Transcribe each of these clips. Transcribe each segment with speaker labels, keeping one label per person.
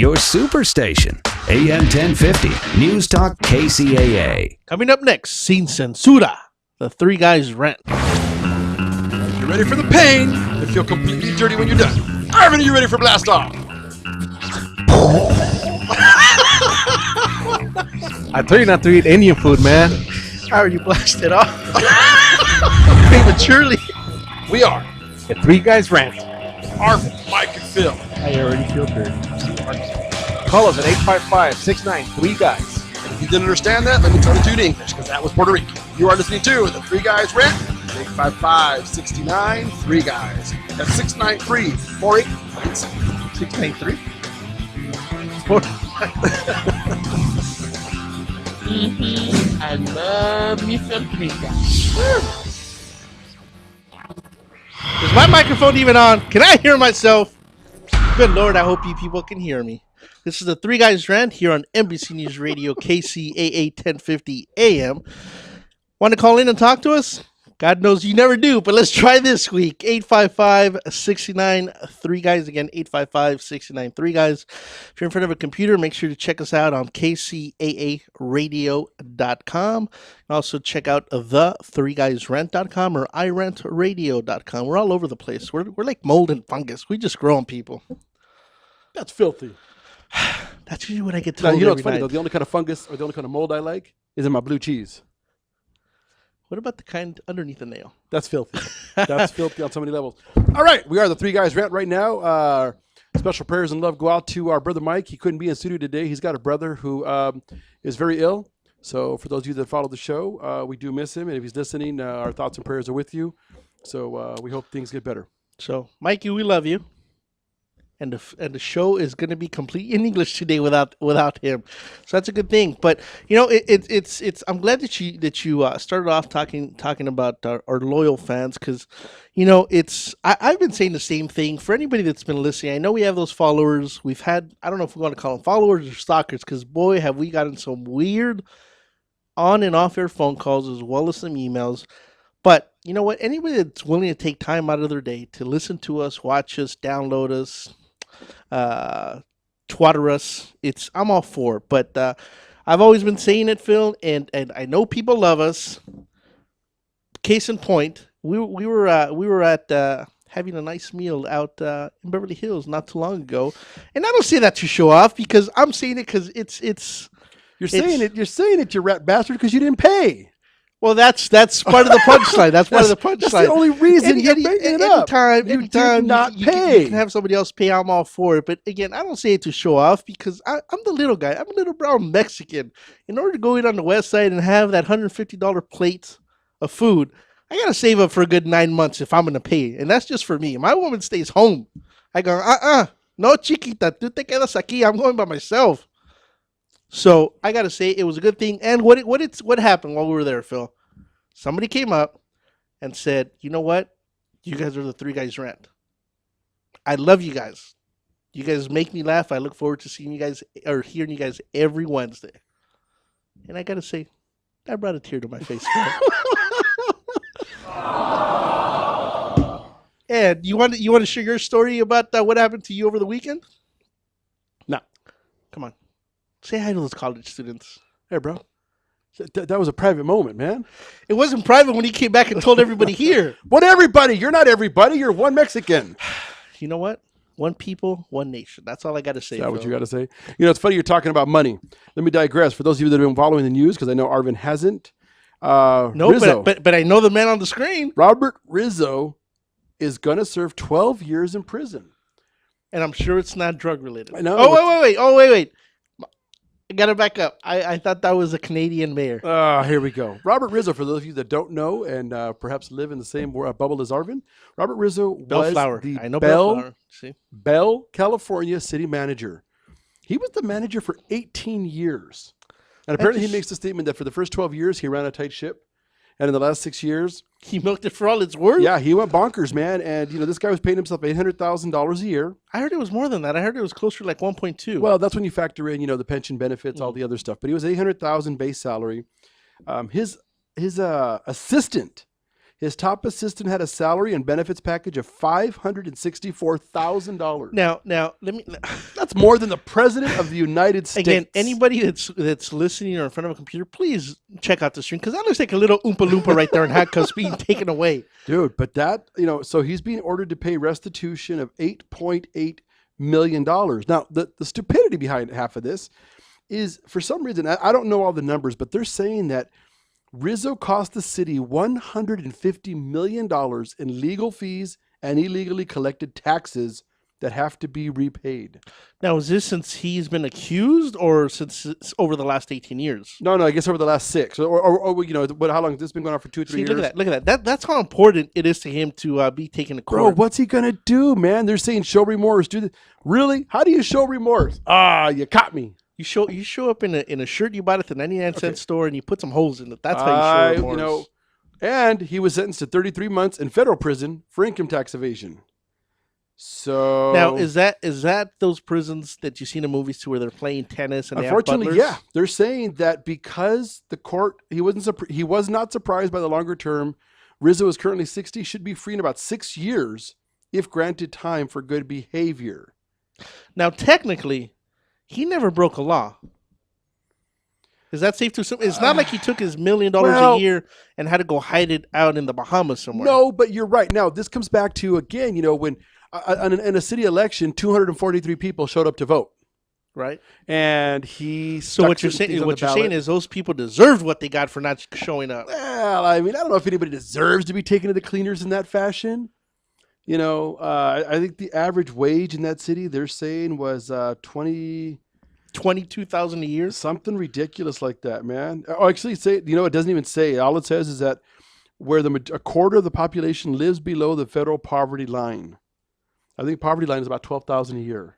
Speaker 1: your superstation. AM 1050, News Talk KCAA.
Speaker 2: Coming up next, Sin Censura, the Three Guys Rant.
Speaker 3: You're ready for the pain and feel completely dirty when you're done. Arvin, are you ready for blast off?
Speaker 4: I told you not to eat Indian food, man.
Speaker 2: I already blasted off. Prematurely.
Speaker 3: We are
Speaker 4: The Three Guys Rant.
Speaker 3: Arvin, Mike, and Phil.
Speaker 4: I already feel dirty. Call us at 855-693-GUYS.
Speaker 3: And if you didn't understand that, let me try to do it in English, because that was Puerto Rican. You are listening to the Three Guys Rant. 855-69-3-GUYS. That's 693-4896.
Speaker 2: 693?
Speaker 5: I love me some pizza.
Speaker 2: Is my microphone even on? Can I hear myself? Good Lord, I hope you people can hear me. This is the Three Guys Rant here on NBC News Radio KCAA 1050 AM. Want to call in and talk to us? God knows you never do, but let's try this week. 855-69-3-GUYS. Again, 855-69-3-GUYS. If you're in front of a computer, make sure to check us out on kcaaradio.com. Also, check out the3guysrant.com or iRantRadio.com. We're all over the place. We're like mold and fungus. We just grow on people.
Speaker 3: That's filthy.
Speaker 2: That's usually what I get
Speaker 3: Now,
Speaker 2: told
Speaker 3: you know
Speaker 2: every
Speaker 3: what's funny,
Speaker 2: night.
Speaker 3: though? The only kind of fungus or the only kind of mold I like is in my blue cheese.
Speaker 2: What about the kind underneath the nail?
Speaker 3: That's filthy. That's filthy on so many levels. All right, we are the Three Guys Rant right now. Special prayers and love go out to our brother Mike. He couldn't be in studio today. He's got a brother who is very ill. So for those of you that follow the show, we do miss him. And if he's listening, our thoughts and prayers are with you. So we hope things get better.
Speaker 2: So, Mikey, we love you. And the show is going to be complete in English today without him, so that's a good thing. But you know, it's I'm glad that you started off talking about our loyal fans, because you know I've been saying the same thing for anybody that's been listening. I know we have those followers. We've had, I don't know if we want to call them followers or stalkers, because boy have we gotten some weird on and off air phone calls as well as some emails. But you know what? Anybody that's willing to take time out of their day to listen to us, watch us, download us, twatter us, I'm all for it. But I've always been saying it, Phil, and I know people love us. Case in point, we were at having a nice meal out in Beverly Hills not too long ago, and I don't say that to show off, because I'm saying it because
Speaker 3: You're saying it, you rat bastard, because you didn't pay.
Speaker 2: Well, that's part of the punchline. That's part of the punchline.
Speaker 3: That's the only reason you're making it up.
Speaker 2: Every time
Speaker 3: not
Speaker 2: you
Speaker 3: pay.
Speaker 2: can have somebody else pay, I'm all for it. But again, I don't say it to show off, because I'm the little guy. I'm a little brown Mexican. In order to go in on the west side and have that $150 plate of food, I got to save up for a good 9 months if I'm going to pay. And that's just for me. My woman stays home. I go, no, chiquita, tú te quedas aquí. I'm going by myself. So I got to say it was a good thing. And what happened while we were there, Phil? Somebody came up and said, you know what? You guys are the Three Guys Rant. I love you guys. You guys make me laugh. I look forward to seeing you guys or hearing you guys every Wednesday. And I got to say, that brought a tear to my face. And you want to share your story about what happened to you over the weekend?
Speaker 3: No.
Speaker 2: Come on. Say hi to those college students.
Speaker 3: Hey, bro. That was a private moment, man.
Speaker 2: It wasn't private when he came back and told everybody here.
Speaker 3: What everybody? You're not everybody. You're one Mexican.
Speaker 2: You know what? One people, one nation. That's all I got to say.
Speaker 3: Is that what you got to say? You know, it's funny you're talking about money. Let me digress. For those of you that have been following the news, because I know Arvin hasn't.
Speaker 2: No,
Speaker 3: Rizzo,
Speaker 2: but I know the man on the screen.
Speaker 3: Robert Rizzo is going to serve 12 years in prison.
Speaker 2: And I'm sure it's not drug related.
Speaker 3: I know.
Speaker 2: Oh, wait. I got to back up. I thought that was a Canadian mayor.
Speaker 3: Here we go. Robert Rizzo, for those of you that don't know and perhaps live in the same bubble as Arvin, Robert Rizzo was the Bell, California city manager. He was the manager for 18 years. And apparently he makes the statement that for the first 12 years, he ran a tight ship. And in the last 6 years,
Speaker 2: he milked it for all it's worth.
Speaker 3: Yeah, he went bonkers, man. And, you know, this guy was paying himself $800,000 a year.
Speaker 2: I heard it was more than that. I heard it was closer to like 1.2.
Speaker 3: Well, that's when you factor in, you know, the pension benefits, all the other stuff. But he was $800,000 base salary. His assistant, His top assistant had a salary and benefits package of $564,000.
Speaker 2: Now, let me.
Speaker 3: That's more than the president of the United States.
Speaker 2: Again, anybody that's listening or in front of a computer, please check out the stream because that looks like a little Oompa Loompa right there in handcuffs being taken away.
Speaker 3: Dude, but that, so he's being ordered to pay restitution of $8.8 million. Now, the stupidity behind half of this is, for some reason, I don't know all the numbers, but they're saying that Rizzo cost the city $150 million in legal fees and illegally collected taxes that have to be repaid.
Speaker 2: Now, is this since he's been accused or since over the last 18 years?
Speaker 3: No, I guess over the last 6. Or but how long has this been going on for 2-3 years?
Speaker 2: Look at that. That's how important it is to him to be taken to court.
Speaker 3: Bro, what's he going to do, man? They're saying show remorse. Really? How do you show remorse? You caught me.
Speaker 2: You show up in a shirt you bought at the 99-cent store and you put some holes in it. That's how you show remorse.
Speaker 3: And he was sentenced to 33 months in federal prison for income tax evasion. So
Speaker 2: now is that those prisons that you see in the movies too where they're playing tennis and
Speaker 3: unfortunately, yeah, they're saying that because the court he was not surprised by the longer term. Rizzo is currently 60, should be free in about 6 years if granted time for good behavior.
Speaker 2: Now, technically, he never broke a law. Is that safe to assume? It's not like he took his $1 million a year and had to go hide it out in the Bahamas somewhere.
Speaker 3: No, but you're right. Now, this comes back to, again, when in a city election, 243 people showed up to vote.
Speaker 2: Right.
Speaker 3: And
Speaker 2: so what you're saying is those people deserved what they got for not showing up.
Speaker 3: Well, I mean, I don't know if anybody deserves to be taken to the cleaners in that fashion. I think the average wage in that city they're saying was
Speaker 2: $22,000 a year,
Speaker 3: something ridiculous like that, man. Oh, actually, it doesn't even say. All it says is that where a quarter of the population lives below the federal poverty line. I think poverty line is about $12,000 a year.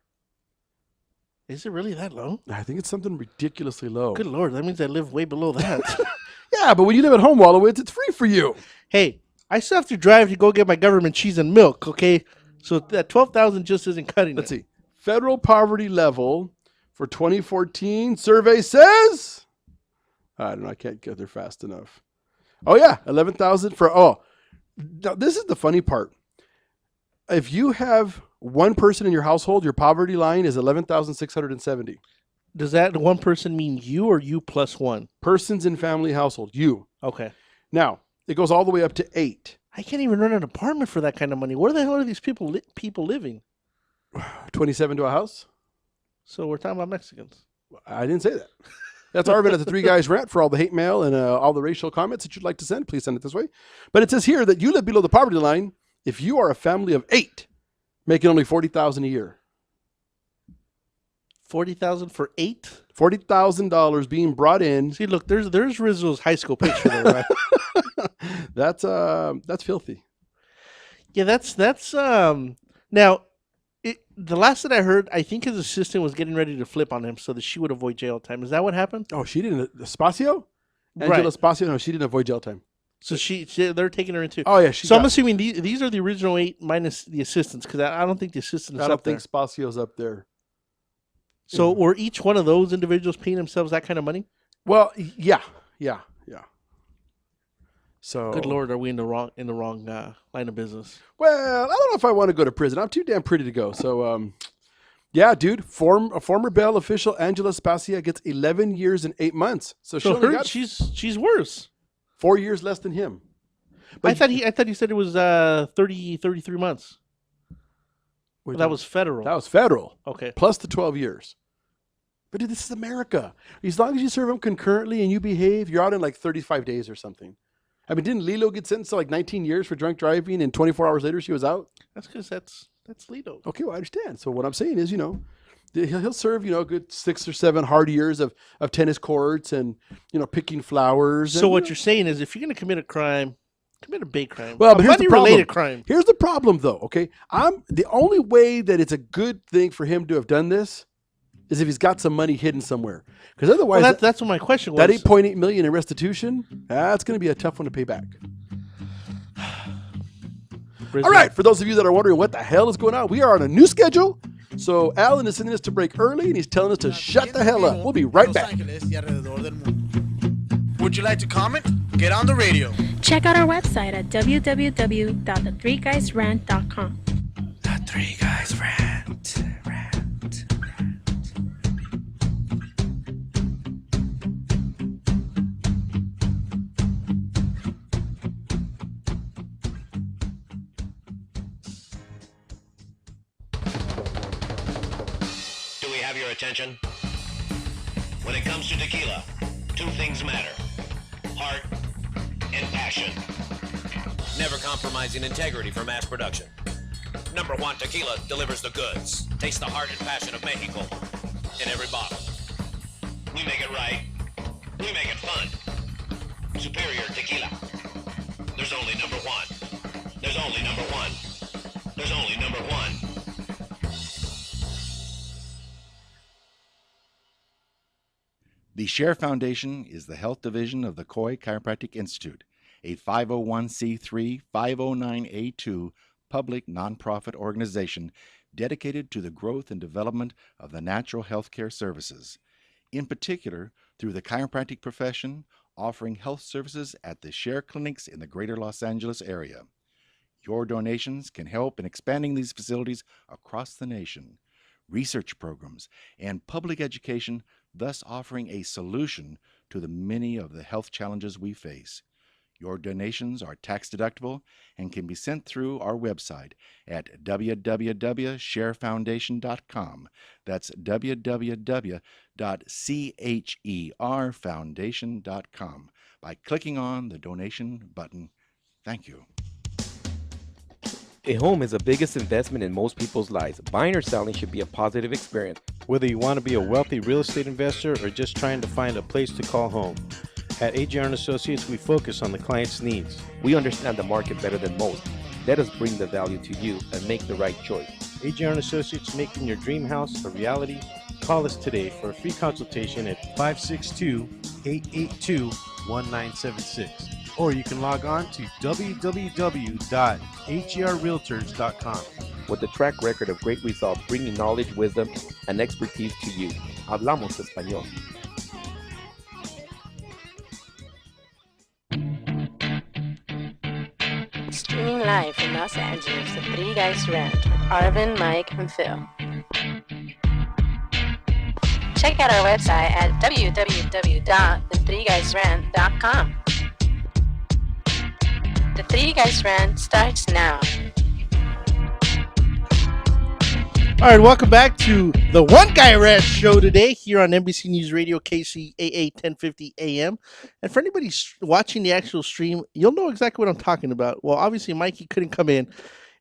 Speaker 2: Is it really that low?
Speaker 3: I think it's something ridiculously low.
Speaker 2: Good Lord, that means I live way below that.
Speaker 3: Yeah, but when you live at home, Wallowitz, it's free for you.
Speaker 2: Hey, I still have to drive to go get my government cheese and milk, okay? So that $12,000 just isn't cutting it.
Speaker 3: Let's see. Federal poverty level for 2014 survey says, I don't know, I can't get there fast enough. Oh, yeah, 11,000 now this is the funny part. If you have one person in your household, your poverty line is 11,670.
Speaker 2: Does that one person mean you or you plus one?
Speaker 3: Persons in family household, you.
Speaker 2: Okay.
Speaker 3: Now, it goes all the way up to 8.
Speaker 2: I can't even rent an apartment for that kind of money. Where the hell are these people living?
Speaker 3: 27 to a house.
Speaker 2: So we're talking about Mexicans.
Speaker 3: I didn't say that. That's Arvin at the Three Guys Rant. For all the hate mail and all the racial comments that you'd like to send, please send it this way. But it says here that you live below the poverty line if you are a family of 8, making only $40,000 a year.
Speaker 2: $40,000 for 8?
Speaker 3: $40,000 being brought in.
Speaker 2: See, look, there's Rizzo's high school picture there, right?
Speaker 3: That's filthy.
Speaker 2: Yeah, that's now. The last that I heard, I think his assistant was getting ready to flip on him so that she would avoid jail time. Is that what happened?
Speaker 3: Oh, she didn't. Spacio? Angela Spacio? No, she didn't avoid jail time.
Speaker 2: So they're taking her into.
Speaker 3: Oh yeah.
Speaker 2: So I'm assuming these are the original 8 minus the assistants because I don't think the assistant is up there.
Speaker 3: I don't think Spacio's up there.
Speaker 2: So were each one of those individuals paying themselves that kind of money?
Speaker 3: Well, yeah. So
Speaker 2: good Lord, are we in the wrong line of business?
Speaker 3: Well, I don't know if I want to go to prison. I'm too damn pretty to go. So yeah, dude, a former bail official, Angela Spacia, gets 11 years and 8 months. So
Speaker 2: she's worse.
Speaker 3: 4 years less than him.
Speaker 2: But I thought he said it was 33 months. Well, that was federal.
Speaker 3: That was federal.
Speaker 2: Okay.
Speaker 3: Plus the 12 years. But dude, this is America. As long as you serve them concurrently and you behave, you're out in like 35 days or something. I mean, didn't Lilo get sentenced to like 19 years for drunk driving and 24 hours later she was out?
Speaker 2: That's because that's Lilo.
Speaker 3: Okay, well, I understand. So what I'm saying is, he'll serve, a good 6 or 7 hard years of tennis courts and, picking flowers.
Speaker 2: So what you're saying is if you're going to commit a crime, commit a big crime.
Speaker 3: Well, but here's the problem.
Speaker 2: Money-related crime.
Speaker 3: Here's the problem, though, okay? The only way that it's a good thing for him to have done this is if he's got some money hidden somewhere. Because otherwise,
Speaker 2: that's what my question was.
Speaker 3: That $8.8 million in restitution, that's going to be a tough one to pay back. All right, for those of you that are wondering what the hell is going on, we are on a new schedule. So Alan is sending us to break early, and he's telling us to shut the hell up. We'll be right back.
Speaker 6: Would you like to comment? Get on the radio.
Speaker 7: Check out our website at www.the3guysrant.com.
Speaker 1: The Three Guys Rant.
Speaker 8: Do we have your attention? When it comes to tequila, two things matter: heart and passion. Never compromising integrity for mass production. Number one Tequila delivers the goods. Taste the heart and passion of Mexico in every bottle. We make it right. We make it fun. Superior Tequila. There's only number one. There's only number one. There's only number one.
Speaker 9: The Share Foundation is the health division of the Coy Chiropractic Institute, a 501c3 509A2 public nonprofit organization dedicated to the growth and development of the natural health care services, in particular through the chiropractic profession, offering health services at the Share clinics in the greater Los Angeles area. Your donations can help in expanding these facilities across the nation, research programs, and public education, thus offering a solution to the many of the health challenges we face. Your donations are tax deductible and can be sent through our website at www.sharefoundation.com. That's www.cherfoundation.com by clicking on the donation button. Thank you.
Speaker 10: A home is the biggest investment in most people's lives. Buying or selling should be a positive experience.
Speaker 11: Whether you want to be a wealthy real estate investor or just trying to find a place to call home. At AJR & Associates, we focus on the client's needs.
Speaker 10: We understand the market better than most. Let us bring the value to you and make the right choice.
Speaker 11: AJR & Associates, making your dream house a reality. Call us today for a free consultation at 562-882-1976. Or you can log on to www.hrrealtors.com.
Speaker 10: With a track record of great results, bringing knowledge, wisdom, and expertise to you. Hablamos Español.
Speaker 7: Streaming live from Los Angeles, the Three Guys Rant with Arvin, Mike, and Phil. Check out our website at www.the3guysrant.com. The Three Guys Rant starts now.
Speaker 2: All right, welcome back to the One Guy Rant Show today here on NBC News Radio, KCAA 1050 AM. And for anybody watching the actual stream, you'll know exactly what I'm talking about. Well, obviously, Mikey couldn't come in,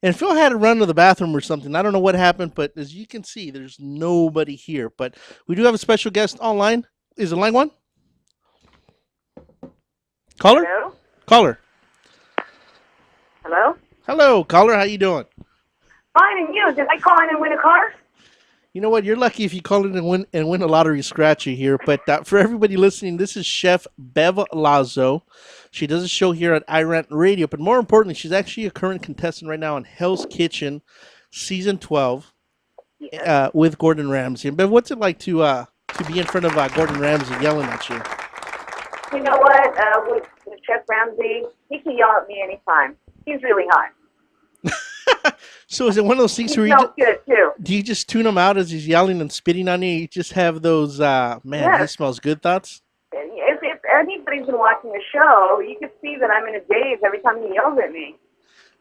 Speaker 2: and Phil had to run to the bathroom or something. I don't know what happened, but as you can see, there's nobody here. But we do have a special guest online. Is it line one? Caller?
Speaker 12: Hello?
Speaker 2: Caller.
Speaker 12: Hello?
Speaker 2: Hello, caller. How you doing?
Speaker 12: Fine, and you? Did I call in and win a car?
Speaker 2: You know what? You're lucky if you call in and win a lottery scratcher here. But for everybody listening, this is Chef Bev Lazo. She does a show here at iRant Radio. But more importantly, she's actually a current contestant right now on Hell's Kitchen, Season 12, with Gordon Ramsay. And Bev, what's it like to be in front of Gordon Ramsay yelling at you?
Speaker 12: You know what? With Chef Ramsay, he can yell at me anytime. He's really hot.
Speaker 2: So is it one of those things where
Speaker 12: good too.
Speaker 2: Do you just tune him out as he's yelling and spitting on you? You just have those, he smells good thoughts?
Speaker 12: If anybody's been watching the show, you can see that I'm in a daze every time he yells at me.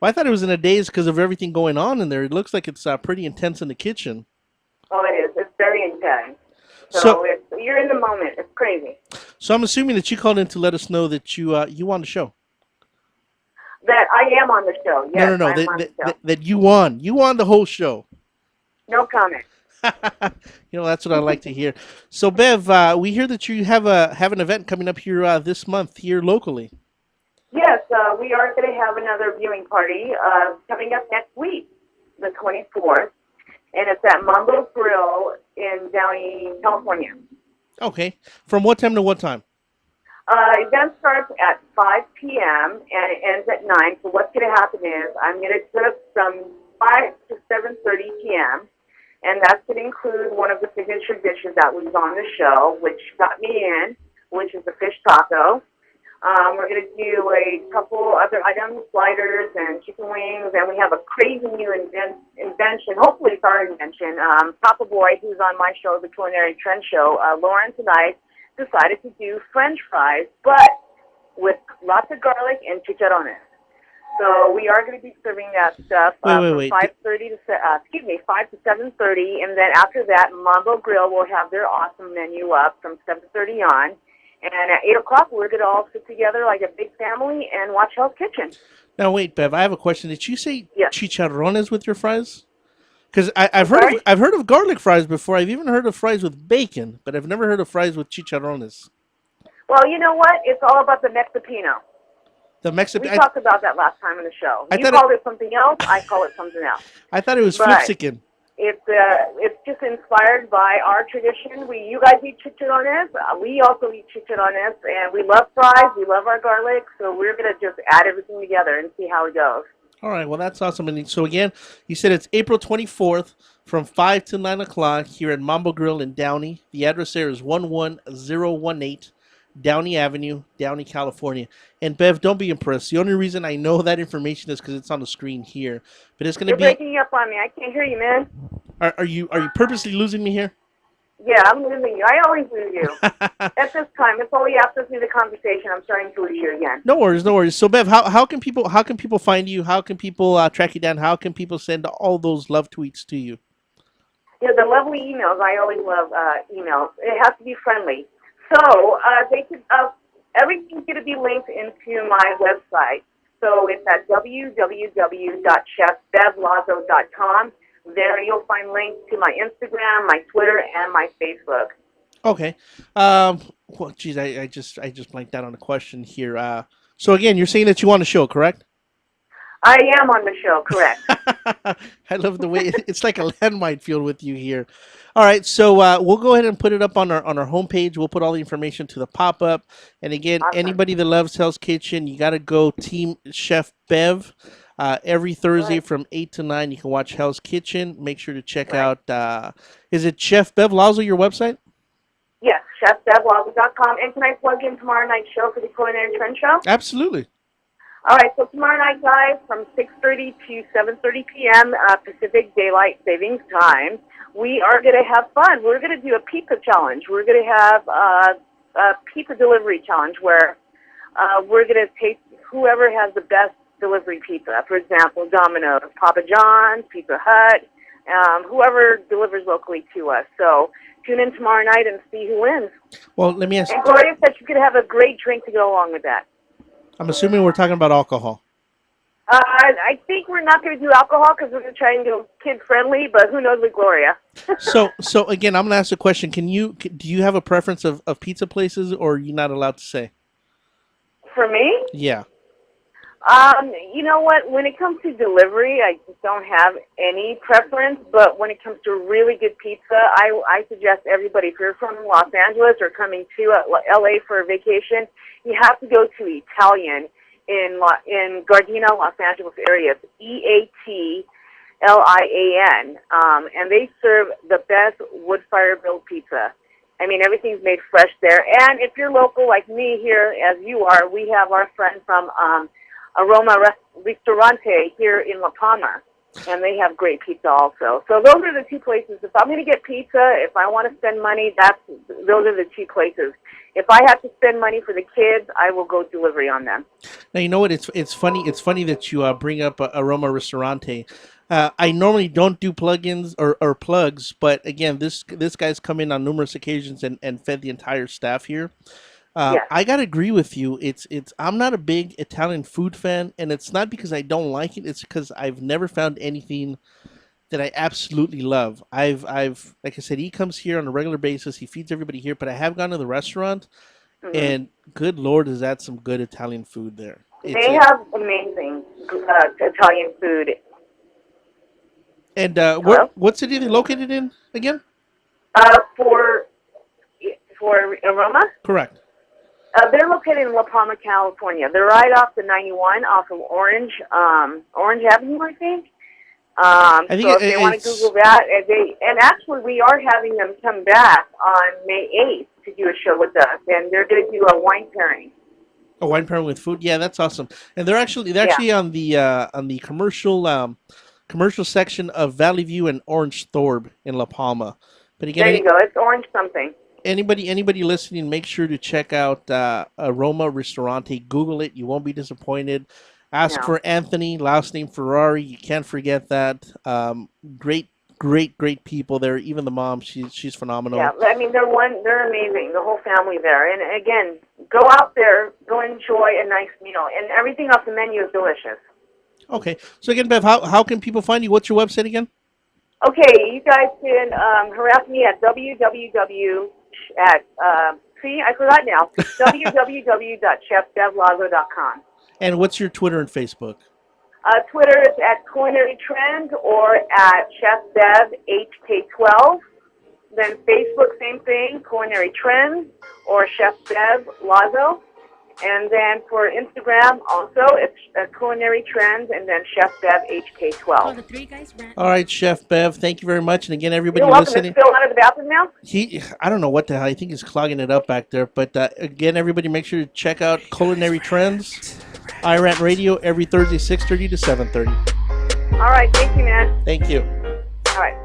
Speaker 2: Well, I thought it was in a daze because of everything going on in there. It looks like it's pretty intense in the kitchen.
Speaker 12: Oh, it is. It's very intense. So you're in the moment. It's crazy.
Speaker 2: So I'm assuming that you called in to let us know that you won the show.
Speaker 12: That I am on the show. Yes,
Speaker 2: No. That you won. You won the whole show.
Speaker 12: No comment.
Speaker 2: That's what I like to hear. So, Bev, we hear that you have an event coming up here this month here locally.
Speaker 12: Yes, we are going to have another viewing party coming up next week, the 24th, and it's at Mambo's Grill in Downey, California.
Speaker 2: Okay. From what time to what time?
Speaker 12: Event starts at 5 p.m. and it ends at 9. So what's going to happen is I'm going to cook from 5 to 7:30 p.m. and that's going to include one of the signature dishes that was on the show, which got me in, which is the fish taco. We're going to do a couple other items, sliders and chicken wings, and we have a crazy new invention. Hopefully it's our invention. Papa Boy, who's on my show, the Culinary Trend Show, Lawrence and I decided to do French fries, but with lots of garlic and chicharrones. So we are going to be serving that stuff from 5:30 to 5 to 7:30, and then after that, Mambo Grill will have their awesome menu up from 7:30 on. And at 8 o'clock, we're going to all sit together like a big family and watch Hell's Kitchen.
Speaker 2: Now, wait, Bev, I have a question. Did you say chicharrones with your fries? Because I've heard of garlic fries before. I've even heard of fries with bacon, but I've never heard of fries with chicharrones.
Speaker 12: Well, you know what? It's all about the Mexipino.
Speaker 2: We
Speaker 12: talked about that last time in the show. You called it something else. I call it something else.
Speaker 2: I thought it was Mexican.
Speaker 12: It's just inspired by our tradition. You guys eat chicharrones. We also eat chicharrones, and we love fries. We love our garlic, so we're going to just add everything together and see how it goes.
Speaker 2: All right, well, that's awesome. And so, again, you said it's April 24th from 5 to 9 o'clock here at Mambo Grill in Downey. The address there is 11018 Downey Avenue, Downey, California. And, Bev, don't be impressed. The only reason I know that information is because it's on the screen here. But it's going to be...
Speaker 12: You're breaking up on me. I can't hear you, man.
Speaker 2: Are you purposely losing me here?
Speaker 12: Yeah, I'm losing you. I always lose you. At this time, it's only after through the conversation I'm starting to lose you again.
Speaker 2: No worries. So, Bev, how can people find you? How can people track you down? How can people send all those love tweets to you?
Speaker 12: Yeah, the lovely emails. I always love emails. It has to be friendly. So they could. Everything's going to be linked into my website. So it's at www.chefbevlazo.com. There you'll find links to my Instagram, my Twitter, and my Facebook.
Speaker 2: Okay. Well, geez, I just blanked out on the question here. So again, you're saying that you want a show, correct?
Speaker 12: I am on the show, correct.
Speaker 2: I love the way it's like a landmine field with you here. All right, so we'll go ahead and put it up on our homepage. We'll put all the information to the pop-up. And again, anybody that loves Hell's Kitchen, you got to go Team Chef Bev. Every Thursday from 8 to 9, you can watch Hell's Kitchen. Make sure to check out, is it Chef Bev Lazo, your website?
Speaker 12: Yes, chefbevlazo.com. And can I plug in tomorrow night's show for the Culinary Trend Show?
Speaker 2: Absolutely.
Speaker 12: All right, so tomorrow night, guys, from 6:30 to 7:30 p.m. Pacific Daylight Savings Time, we are going to have fun. We're going to do a pizza challenge. We're going to have a pizza delivery challenge where we're going to take whoever has the best delivery pizza. For example, Domino's, Papa John's, Pizza Hut, whoever delivers locally to us. So tune in tomorrow night and see who wins.
Speaker 2: Well, let me ask you.
Speaker 12: And Gloria said you could have a great drink to go along with that.
Speaker 2: I'm assuming we're talking about alcohol.
Speaker 12: I think we're not going to do alcohol because we're going to try and do kid-friendly, but who knows with Gloria.
Speaker 2: So again, I'm going to ask a question. Do you have a preference of pizza places, or are you not allowed to say?
Speaker 12: For me?
Speaker 2: Yeah.
Speaker 12: You know what? When it comes to delivery, I just don't have any preference. But when it comes to really good pizza, I suggest everybody, if you're from Los Angeles or coming to LA for a vacation, you have to go to Italian in Gardena, Los Angeles area. It's EATLIAN, and they serve the best wood-fire grilled pizza. I mean, everything's made fresh there. And if you're local like me here, as you are, we have our friend from Aroma Ristorante here in La Palma, and they have great pizza also. So those are the two places. If I'm going to get pizza, if I want to spend money, those are the two places. If I have to spend money for the kids, I will go delivery on them.
Speaker 2: Now, you know what? It's funny. It's funny that you bring up Aroma Ristorante. I normally don't do plugins or plugs, but again, this guy's come in on numerous occasions and fed the entire staff here.
Speaker 12: Yes.
Speaker 2: I gotta agree with you. I'm not a big Italian food fan, and it's not because I don't like it. It's because I've never found anything that I absolutely love. I've like I said, he comes here on a regular basis. He feeds everybody here, but I have gone to the restaurant, and good Lord, is that some good Italian food there?
Speaker 12: They have amazing Italian food.
Speaker 2: And what city are they located in again?
Speaker 12: For Aroma?
Speaker 2: Correct.
Speaker 12: They're located in La Palma, California. They're right off the 91, off of Orange Avenue, I think. So if they want to Google that, and actually we are having them come back on May 8th to do a show with us, and they're going to do a wine pairing.
Speaker 2: A wine pairing with food. Yeah, that's awesome. And they're actually on the commercial section of Valley View and Orange Thorpe in La Palma. But again,
Speaker 12: there you go. It's orange something.
Speaker 2: Anybody listening, make sure to check out Aroma Ristorante. Google it. You won't be disappointed. Ask for Anthony, last name Ferrari. You can't forget that. Great people there. Even the mom, she's phenomenal.
Speaker 12: Yeah, I mean they're amazing. The whole family there. And again, go out there, go enjoy a nice meal, and everything off the menu is delicious.
Speaker 2: Okay, so again, Bev, how can people find you? What's your website again?
Speaker 12: Okay, you guys can harass me at www.chefbevlazo.com.
Speaker 2: And what's your Twitter and Facebook?
Speaker 12: Twitter is at Culinary Trend or at Chef Bev HK12. Then Facebook, same thing, Culinary Trend or Chef Bev Lazo. And then for Instagram, also, it's Culinary Trends and then Chef Bev HK12.
Speaker 2: All right, Chef Bev, thank you very much. And again, everybody
Speaker 12: You're welcome.
Speaker 2: listening.
Speaker 12: Is Phil out of the bathroom now?
Speaker 2: I don't know what the hell. I think he's clogging it up back there. But again, everybody, make sure to check out Culinary Trends, iRant Radio, every Thursday, 6:30 to 7:30.
Speaker 12: All right, thank you, man.
Speaker 2: Thank you.
Speaker 12: All right.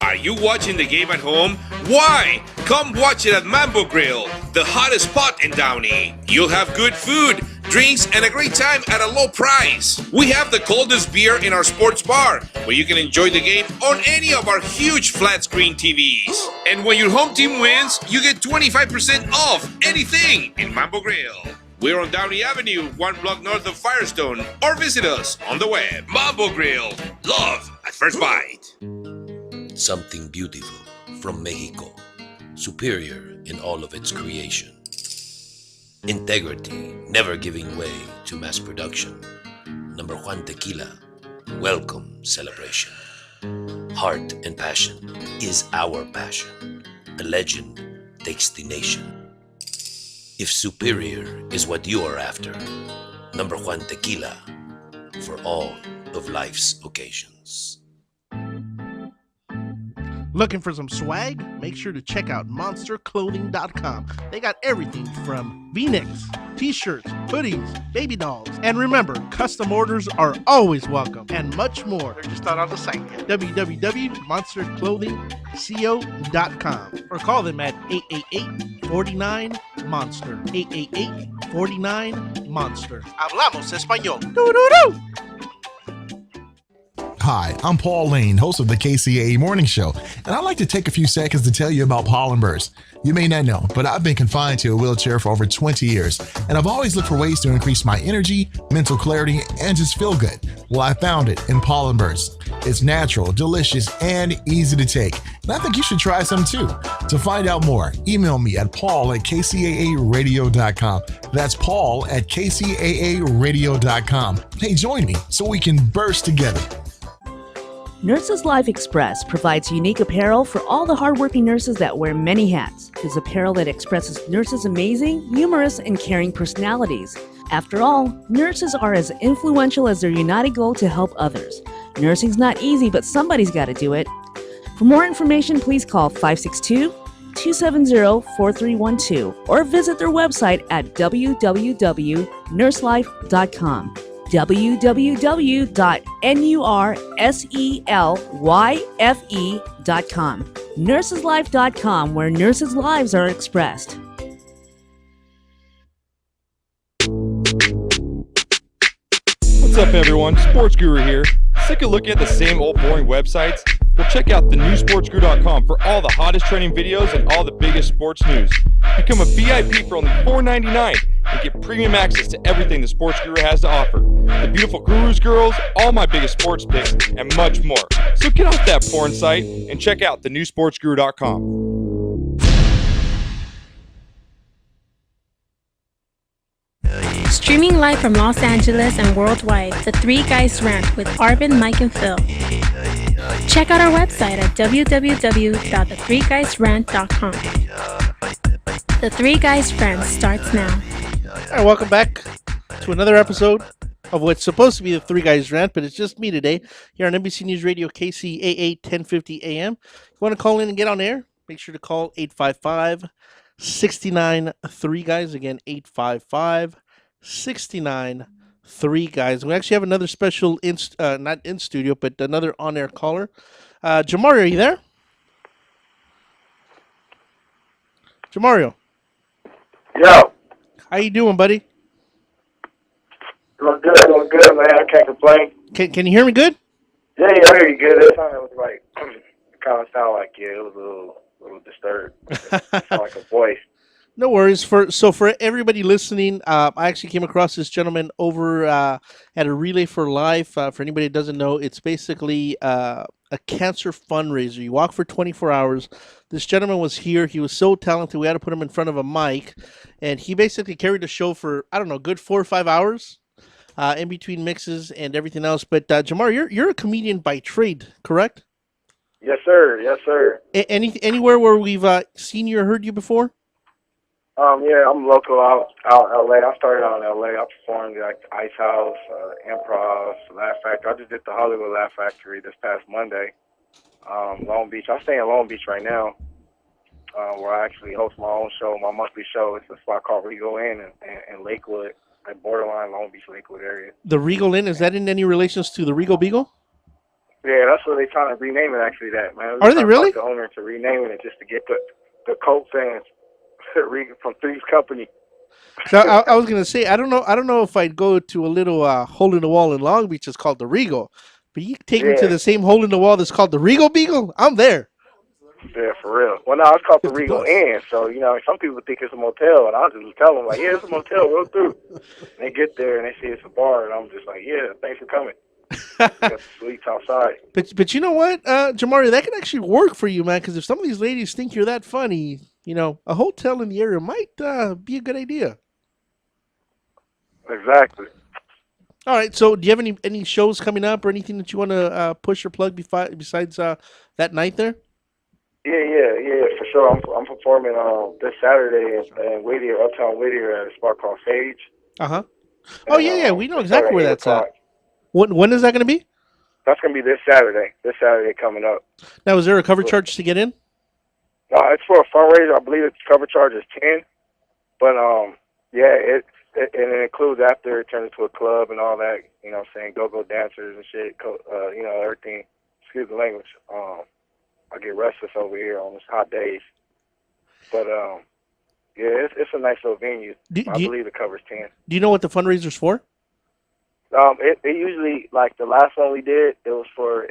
Speaker 6: Are you watching the game at home? Why? Come watch it at Mambo Grill, the hottest spot in Downey. You'll have good food, drinks, and a great time at a low price. We have the coldest beer in our sports bar, where you can enjoy the game on any of our huge flat screen TVs. And when your home team wins, you get 25% off anything in Mambo Grill. We're on Downey Avenue, 1 block north of Firestone, or visit us on the web. Mambo Grill, love at first bite.
Speaker 13: Something beautiful from Mexico, superior in all of its creation. Integrity, never giving way to mass production. Number Juan Tequila, welcome celebration. Heart and passion is our passion. A legend takes the nation. If superior is what you are after, Number Juan Tequila, for all of life's occasions.
Speaker 2: Looking for some swag? Make sure to check out monsterclothing.com. They got everything from V-necks, t-shirts, hoodies, baby dolls. And remember, custom orders are always welcome and much more. They're just not on the site yet. www.monsterclothingco.com or call them at 888-49-MONSTER. 888-49-MONSTER. Hablamos español. Doo-doo-doo!
Speaker 14: Hi, I'm Paul Lane, host of the KCAA Morning Show, and I'd like to take a few seconds to tell you about pollen bursts. You may not know, but I've been confined to a wheelchair for over 20 years, and I've always looked for ways to increase my energy, mental clarity, and just feel good. Well, I found it in pollen bursts. It's natural, delicious, and easy to take, and I think you should try some too. To find out more, email me at paul@kcaaradio.com. That's paul@kcaaradio.com. Hey, join me so we can burst together.
Speaker 15: Nurses Life Express provides unique apparel for all the hardworking nurses that wear many hats. It's apparel that expresses nurses' amazing, humorous, and caring personalities. After all, nurses are as influential as their united goal to help others. Nursing's not easy, but somebody's got to do it. For more information, please call 562-270-4312 or visit their website at www.nurselife.com. www.nurselyfe.com. Nurseslife.com, where nurses' lives are expressed.
Speaker 16: What's up, everyone? Sports Guru here. Sick of looking at the same old boring websites? Well, check out thenewsportsguru.com for all the hottest trending videos and all the biggest sports news. Become a VIP for only $4.99 and get premium access to everything the Sports Guru has to offer. The beautiful gurus girls, all my biggest sports picks, and much more. So get off that porn site and check out thenewsportsguru.com.
Speaker 17: Streaming live from Los Angeles and worldwide, The Three Guys Rant with Arvin, Mike, and Phil. Check out our website at www.the3guysrant.com. The Three Guys Rant starts now.
Speaker 2: All right, welcome back to another episode of what's supposed to be the Three Guys Rant, but it's just me today here on NBC News Radio KCAA 1050 AM. If you want to call in and get on air, make sure to call 855-69-3-GUYS. Again, 855-69-3-GUYS. We actually have another special, not in studio, but another on-air caller. Jamario, are you there? Jamario.
Speaker 18: Yo.
Speaker 2: How you doing, buddy?
Speaker 18: Doing good, man. I can't complain.
Speaker 2: Can you hear me good?
Speaker 18: Yeah, I hear you good. That time it was like, it kind of sounded like, it was a little disturbed. It sounded like a voice.
Speaker 2: No worries. For everybody listening, I actually came across this gentleman over at a Relay for Life. For anybody that doesn't know, it's basically a cancer fundraiser. You walk for 24 hours. This gentleman was here. He was so talented, we had to put him in front of a mic. And he basically carried the show for, I don't know, good 4 or 5 hours in between mixes and everything else. But Jamar, you're a comedian by trade, correct?
Speaker 18: Yes, sir. Yes, sir.
Speaker 2: Anywhere where we've seen you or heard you before?
Speaker 18: Yeah, I'm local out LA. I started out in LA. I performed like the Ice House, Improv, Laugh Factory. I just did the Hollywood Laugh Factory this past Monday. Long Beach. I stay in Long Beach right now, where I actually host my own show, my monthly show. It's a spot called Regal Inn in Lakewood, like borderline Long Beach, Lakewood area.
Speaker 2: The Regal Inn, is that in any relations to the Regal Beagle?
Speaker 18: Yeah, that's what they're trying to rename it. Actually, that man.
Speaker 2: Are they really?
Speaker 18: The owner to rename it just to get the cult fans from Three's Company.
Speaker 2: So I was gonna say I don't know if I'd go to a little hole in the wall in Long Beach that's called the Regal, but you take me to the same hole in the wall that's called the Regal Beagle, I'm there.
Speaker 18: Yeah, for real. Well, no, it's called the Regal Inn. So some people think it's a motel, and I'll just tell them like, yeah, it's a motel. Roll through. And they get there and they see it's a bar, and I'm just like, yeah, thanks for coming. Got the suites outside.
Speaker 2: But you know what, Jamari, that can actually work for you, man. Because if some of these ladies think you're that funny, a hotel in the area might be a good idea.
Speaker 18: Exactly.
Speaker 2: All right. So, do you have any shows coming up or anything that you want to push or plug besides that night there?
Speaker 18: Yeah, for sure. I'm performing this Saturday in Whittier, Uptown Whittier, at a spot called Sage.
Speaker 2: Oh yeah, we know exactly where that's at. When is that going to be?
Speaker 18: That's going to be this Saturday. This Saturday coming up.
Speaker 2: Now, is there a cover charge to get in?
Speaker 18: No, it's for a fundraiser. I believe the cover charge is $10. But it includes after it turns into a club and all that. You know what I'm saying? Go-go dancers and shit. Everything. Excuse the language. I get restless over here on these hot days. But it's a nice little venue. I believe the cover's 10.
Speaker 2: Do you know what the fundraiser's for?
Speaker 18: It usually, like the last one we did, it was for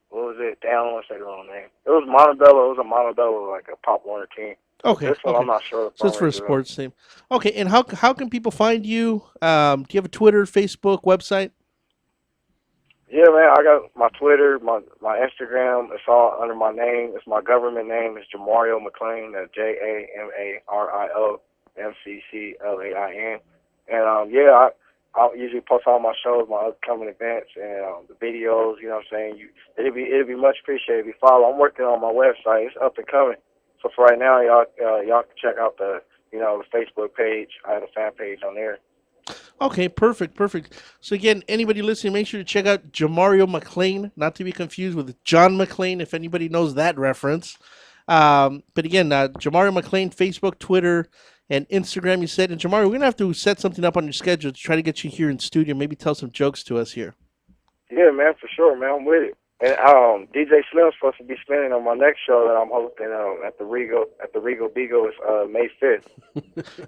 Speaker 18: what was it? Damn, I don't want to say the wrong name. It was Montebello. It was a Montebello, like a Pop Warner team.
Speaker 2: Okay.
Speaker 18: This one, I'm not sure.
Speaker 2: So it's for a sports team. Okay, and how can people find you? Do you have a Twitter, Facebook, website?
Speaker 18: Yeah, man, I got my Twitter, my Instagram. It's all under my name. It's my government name. It's Jamario McClain. That's JAMARIOMCCLAIN. And I'll usually post all my shows, my upcoming events, and the videos. You know what I'm saying? It'd be much appreciated if you follow. I'm working on my website. It's up and coming. So for right now, y'all can check out the Facebook page. I have a fan page on there.
Speaker 2: Okay, perfect. So again, anybody listening, make sure to check out Jamario McClain, not to be confused with John McClane, if anybody knows that reference. But again, Jamario McClain, Facebook, Twitter, and Instagram, you said. And Jamario, we're going to have to set something up on your schedule to try to get you here in studio, maybe tell some jokes to us here.
Speaker 18: Yeah, man, for sure, man. I'm with it. And DJ Slim's supposed to be spinning on my next show that I'm hosting at the Regal Beagle. It's May 5th.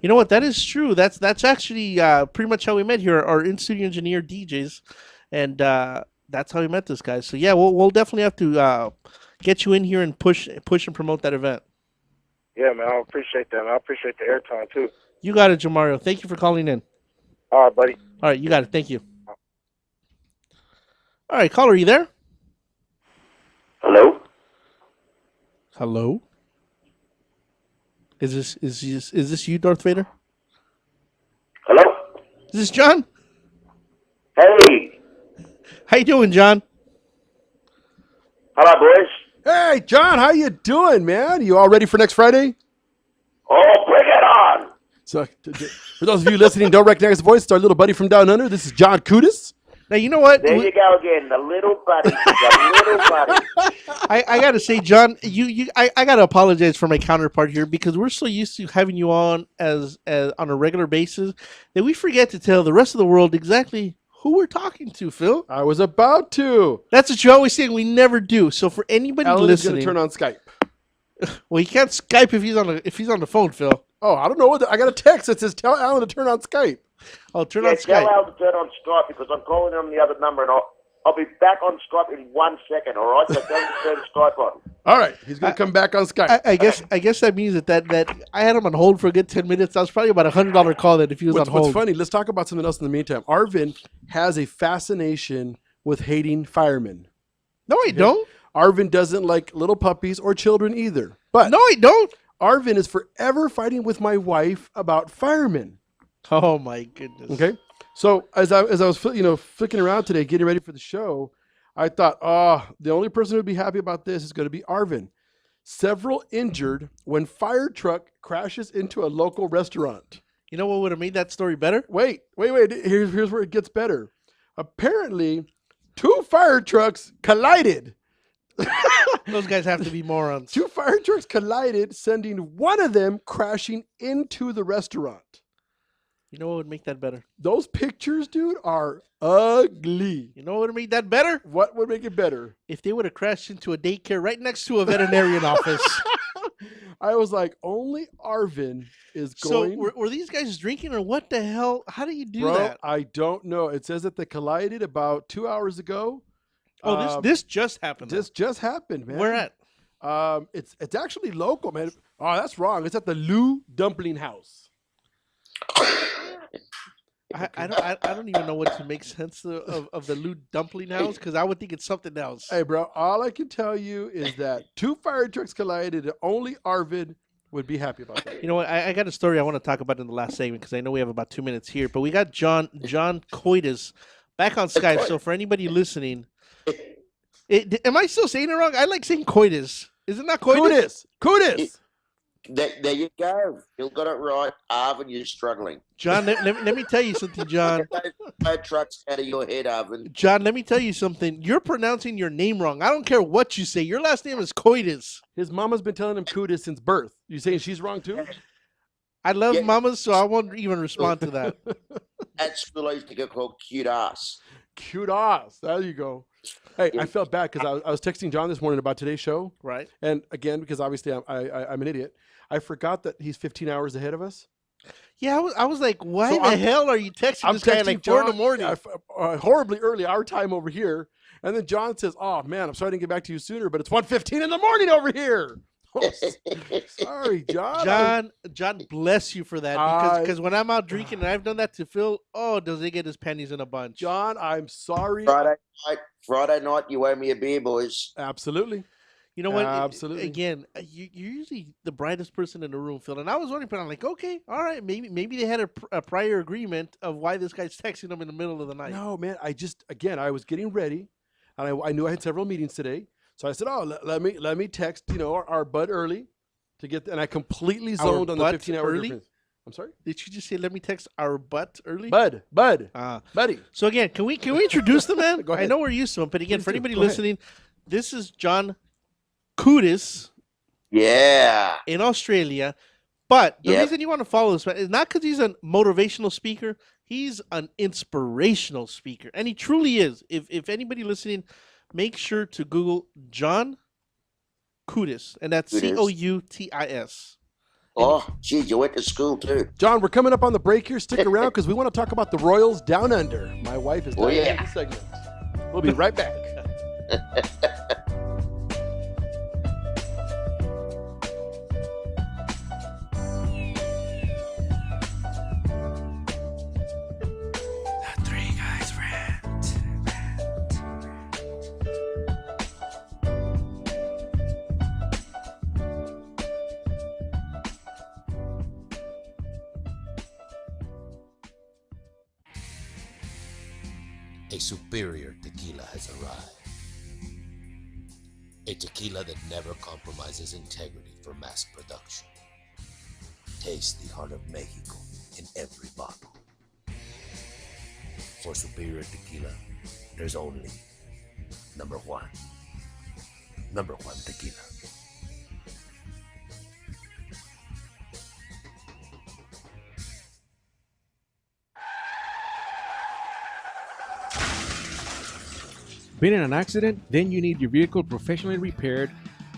Speaker 2: You know what? That is true. That's actually pretty much how we met here. Our in-studio engineer DJs, and that's how we met this guy. So yeah, we'll definitely have to get you in here and push and promote that event.
Speaker 18: Yeah, man, I appreciate that, man. I appreciate the airtime too.
Speaker 2: You got it, Jamario. Thank you for calling in.
Speaker 18: All right, buddy.
Speaker 2: All right, you got it. Thank you. All right, caller, are you there? Hello? Is this you, Darth Vader?
Speaker 18: Hello?
Speaker 2: Is this John?
Speaker 18: Hey.
Speaker 2: How you doing, John?
Speaker 18: Hello, boys.
Speaker 3: Hey, John, how you doing, man? You all ready for next Friday?
Speaker 18: Oh, bring it on.
Speaker 3: So, for those of you listening, don't recognize the voice. It's our little buddy from down under. This is John Kudis.
Speaker 2: Now, you know what?
Speaker 19: There you go again, the little buddy. The little buddy.
Speaker 2: I got to say, John, I got to apologize for my counterpart here because we're so used to having you on as on a regular basis that we forget to tell the rest of the world exactly who we're talking to, Phil.
Speaker 3: I was about to.
Speaker 2: That's what you always say, and we never do. So for anybody
Speaker 3: Alan
Speaker 2: listening,
Speaker 3: is going to turn on Skype.
Speaker 2: Well, he can't Skype if he's on the phone, Phil.
Speaker 3: Oh, I don't know. I got a text that says tell Alan to turn on Skype.
Speaker 2: I'll turn on Skype.
Speaker 19: Tell Al to turn on Skype because I'm calling him the other number, and I'll be back on Skype in 1 second. All right, so don't turn Skype on.
Speaker 3: All right, he's going to come back on Skype.
Speaker 2: I guess that means that I had him on hold for a good 10 minutes. That was probably about $100 call that if he was on hold.
Speaker 3: What's funny? Let's talk about something else in the meantime. Arvin has a fascination with hating firemen.
Speaker 2: No, I don't.
Speaker 3: Arvin doesn't like little puppies or children either. But
Speaker 2: no, I don't.
Speaker 3: Arvin is forever fighting with my wife about firemen.
Speaker 2: Oh my goodness.
Speaker 3: Okay. So as I was flicking around today, getting ready for the show, I thought, the only person who would be happy about this is going to be Arvin. Several injured when fire truck crashes into a local restaurant.
Speaker 2: You know what would have made that story better?
Speaker 3: Wait. Here's where it gets better. Apparently, 2 fire trucks collided.
Speaker 2: Those guys have to be morons.
Speaker 3: 2 fire trucks collided, sending one of them crashing into the restaurant.
Speaker 2: You know what would make that better?
Speaker 3: Those pictures, dude, are ugly.
Speaker 2: You know what would make that better?
Speaker 3: What would make it better?
Speaker 2: If they would have crashed into a daycare right next to a veterinarian office.
Speaker 3: I was like, only Arvin is going.
Speaker 2: So were these guys drinking or what the hell? How do you do
Speaker 3: Bro,
Speaker 2: that?
Speaker 3: I don't know. It says that they collided about 2 hours ago.
Speaker 2: Oh, this just happened.
Speaker 3: This just happened, man.
Speaker 2: Where at?
Speaker 3: It's actually local, man. Oh, that's wrong. It's at the Lou Dumpling House.
Speaker 2: I don't even know what to make sense of the Lou Dumpling House because I would think it's something else.
Speaker 3: Hey, bro, all I can tell you is that 2 fire trucks collided and only Arvin would be happy about that.
Speaker 2: You know what? I got a story I want to talk about in the last segment because I know we have about 2 minutes here, but we got John Coitus back on Skype. So for anybody listening, am I still saying it wrong? I like saying Coitus. Is it not Coitus?
Speaker 3: Coitus.
Speaker 19: There you go. Phil got it right. Arvin, you're struggling.
Speaker 2: John, let me tell you something, John.
Speaker 19: Fire trucks out of your head, Arvin.
Speaker 2: John, let me tell you something. You're pronouncing your name wrong. I don't care what you say. Your last name is Coitus.
Speaker 3: His mama's been telling him Coitus since birth. You saying she's wrong too?
Speaker 2: I love mamas, so I won't even respond to that.
Speaker 19: At school, I used to get called cute ass.
Speaker 3: Cute ass. There you go. Hey, I felt bad because I was texting John this morning about today's show.
Speaker 2: Right.
Speaker 3: And again, because obviously I'm an idiot, I forgot that he's 15 hours ahead of us.
Speaker 2: Yeah, I was like, why the hell are you texting this guy at like 4 in the morning?
Speaker 3: Horribly early, our time over here. And then John says, oh, man, I'm sorry I didn't get back to you sooner, but it's 1:15 in the morning over here. Oh, sorry, John.
Speaker 2: John, bless you for that. Because when I'm out drinking, and I've done that to Phil, does he get his pennies in a bunch?
Speaker 3: John, I'm sorry.
Speaker 19: Friday night, you owe me a beer, boys.
Speaker 3: Absolutely.
Speaker 2: You know what?
Speaker 3: Absolutely.
Speaker 2: Again, you're usually the brightest person in the room, Phil. And I was wondering, but I'm like, okay, all right, maybe they had a prior agreement of why this guy's texting them in the middle of the night.
Speaker 3: No, man, I was getting ready, and I knew I had several meetings today. So I said, let me text, our bud early to get, and I completely zoned on the 15-hour difference. I'm sorry?
Speaker 2: Did you just say, let me text our butt early?
Speaker 3: Buddy.
Speaker 2: So again, can we introduce the man?
Speaker 3: Go ahead.
Speaker 2: I know we're used to him, but again, for anybody
Speaker 3: Go ahead.
Speaker 2: listening, this is John Kudis.
Speaker 19: Yeah.
Speaker 2: In Australia. But the reason you want to follow this man is not because he's a motivational speaker. He's an inspirational speaker. And he truly is. If anybody listening, make sure to Google John Kudis. And that's Coutis.
Speaker 19: Oh, geez, you went to school too.
Speaker 3: John, we're coming up on the break here. Stick around because we want to talk about the Royals Down Under. My wife is dying in the segment. We'll be right back.
Speaker 13: A superior tequila has arrived. A tequila that never compromises integrity for mass production. Taste the heart of Mexico in every bottle. For superior tequila, there's only number one. Number one tequila.
Speaker 4: Been in an accident? Then you need your vehicle professionally repaired.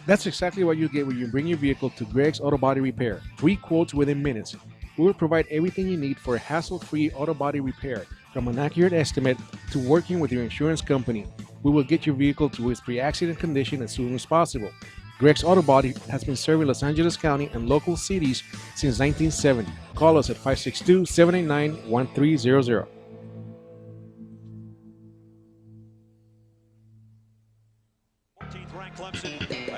Speaker 4: That's exactly what you get when you bring your vehicle to Greg's Auto Body Repair. 3 quotes within minutes. We will provide everything you need for a hassle-free auto body repair, from an accurate estimate to working with your insurance company. We will get your vehicle to its pre-accident condition as soon as possible. Greg's Auto Body has been serving Los Angeles County and local cities since 1970. Call us at 562-789-1300.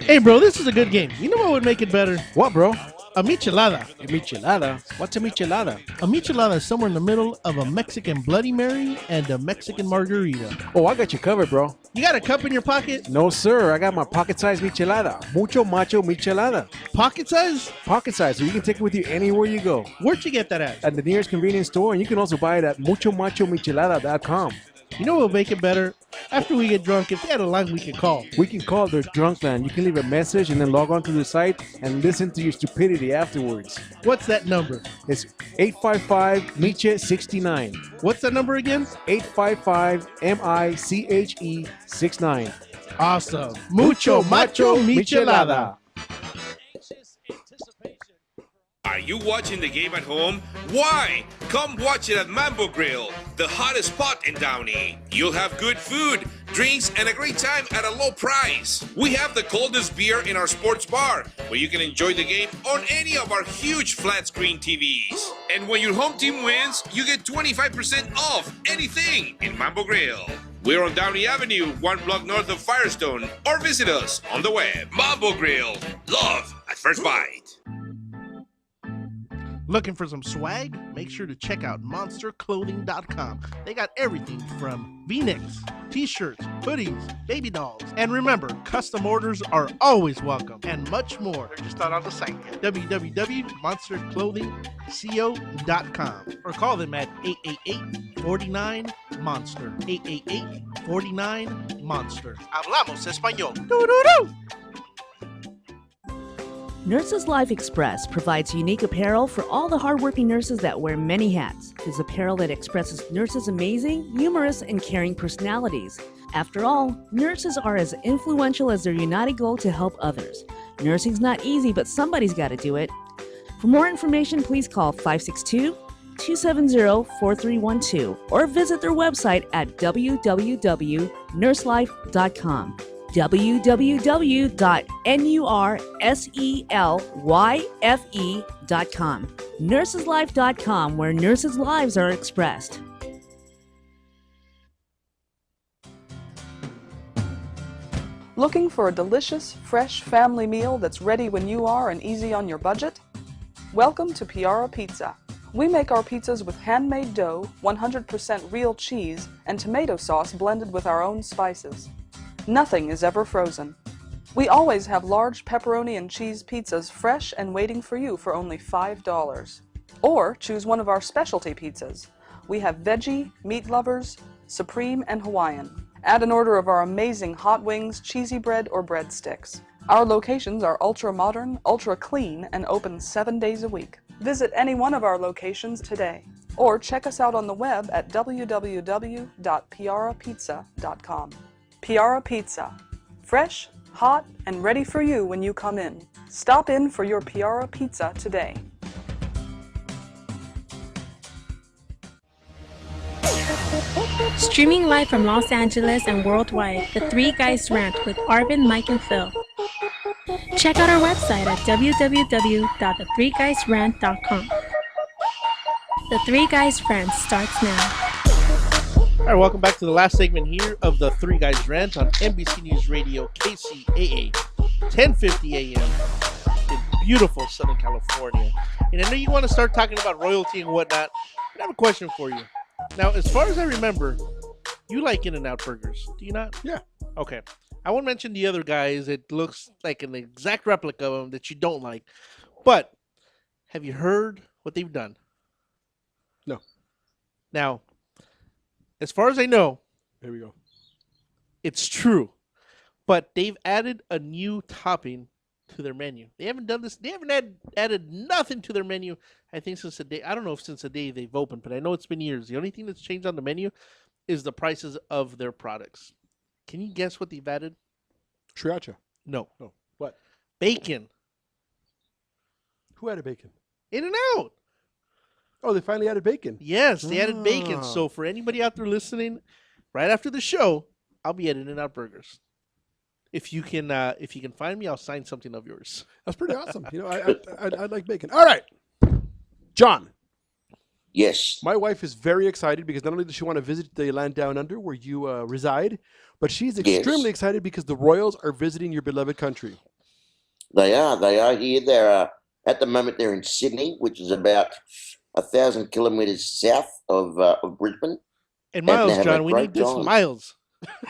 Speaker 2: Hey, bro, this is a good game. You know what would make it better?
Speaker 4: What, bro?
Speaker 2: A michelada.
Speaker 4: A michelada? What's a michelada?
Speaker 2: A michelada is somewhere in the middle of a Mexican Bloody Mary and a Mexican margarita.
Speaker 4: Oh, I got you covered, bro.
Speaker 2: You got a cup in your pocket?
Speaker 4: No, sir. I got my pocket-sized michelada. Mucho macho michelada.
Speaker 2: Pocket size?
Speaker 4: Pocket size, so you can take it with you anywhere you go.
Speaker 2: Where'd you get that at?
Speaker 4: At the nearest convenience store, and you can also buy it at muchomachomichelada.com.
Speaker 2: You know what will make it better? After we get drunk, if they had a line we can call.
Speaker 4: We can call their drunk line. You can leave a message and then log on to the site and listen to your stupidity afterwards.
Speaker 2: What's that number?
Speaker 4: It's 855-MICHE-69.
Speaker 2: What's that number again?
Speaker 4: 855-MICHE-69.
Speaker 2: Awesome. Mucho macho michelada.
Speaker 6: Are you watching the game at home? Why? Come watch it at Mambo Grill, the hottest spot in Downey. You'll have good food, drinks, and a great time at a low price. We have the coldest beer in our sports bar, where you can enjoy the game on any of our huge flat screen TVs. And when your home team wins, you get 25% off anything in Mambo Grill. We're on Downey Avenue, 1 block north of Firestone, or visit us on the web. Mambo Grill, love at first bite.
Speaker 2: Looking for some swag? Make sure to check out monsterclothing.com. They got everything from V-necks, t-shirts, hoodies, baby dolls. And remember, custom orders are always welcome, and much more. They're just not on the site yet. www.monsterclothingco.com or call them at 888-49-MONSTER. 888-49-MONSTER. Hablamos español. Doo-doo-doo!
Speaker 15: Nurses Life Express provides unique apparel for all the hardworking nurses that wear many hats. It's apparel that expresses nurses' amazing, humorous, and caring personalities. After all, nurses are as influential as their united goal to help others. Nursing's not easy, but somebody's got to do it. For more information, please call 562-270-4312 or visit their website at www.nurselife.com. www.nurselyfe.com. Nurseslife.com, where nurses' lives are expressed.
Speaker 20: Looking for a delicious, fresh family meal that's ready when you are and easy on your budget? Welcome to Piara Pizza. We make our pizzas with handmade dough, 100% real cheese, and tomato sauce blended with our own spices. Nothing is ever frozen. We always have large pepperoni and cheese pizzas fresh and waiting for you for only $5. Or choose one of our specialty pizzas. We have veggie, meat lovers, supreme, and Hawaiian. Add an order of our amazing hot wings, cheesy bread, or breadsticks. Our locations are ultra modern, ultra clean, and open 7 days a week. Visit any one of our locations today. Or check us out on the web at www.piarapizza.com. Piara Pizza. Fresh, hot, and ready for you when you come in. Stop in for your Piara Pizza today.
Speaker 17: Streaming live from Los Angeles and worldwide, The Three Guys Rant with Arvin, Mike, and Phil. Check out our website at www.thethreeguysrant.com. The Three Guys Rant starts now.
Speaker 2: All right, welcome back to the last segment here of the Three Guys Rant on NBC News Radio, KCAA, 1050 AM in beautiful Southern California. And I know you want to start talking about royalty and whatnot, but I have a question for you. Now, as far as I remember, you like In-N-Out burgers, do you not?
Speaker 3: Yeah.
Speaker 2: Okay. I won't mention the other guys. It looks like an exact replica of them that you don't like. But Have you heard what they've done?
Speaker 3: No.
Speaker 2: Now, as far as I know,
Speaker 3: here we go.
Speaker 2: It's true, but they've added a new topping to their menu. They haven't done this. They haven't added nothing to their menu. I think since the day. I don't know if since the day they've opened, but I know it's been years. The only thing that's changed on the menu is the prices of their products. Can you guess what they've added?
Speaker 3: Sriracha.
Speaker 2: No.
Speaker 3: No. What?
Speaker 2: Bacon.
Speaker 3: Who added bacon?
Speaker 2: In-N-Out.
Speaker 3: Oh, they finally added bacon.
Speaker 2: Yes, they added bacon. So for anybody out there listening, right after the show, I'll be at In-N-Out Burgers. If you can find me, I'll sign something of yours.
Speaker 3: That's pretty awesome. You know, I like bacon. All right, John.
Speaker 19: Yes.
Speaker 3: My wife is very excited because not only does she want to visit the land down under where you reside, but she's extremely excited because the Royals are visiting your beloved country.
Speaker 19: They are here. They're at the moment they're in Sydney, which is about 1,000 kilometres south of Brisbane.
Speaker 2: And miles, John. We need this miles.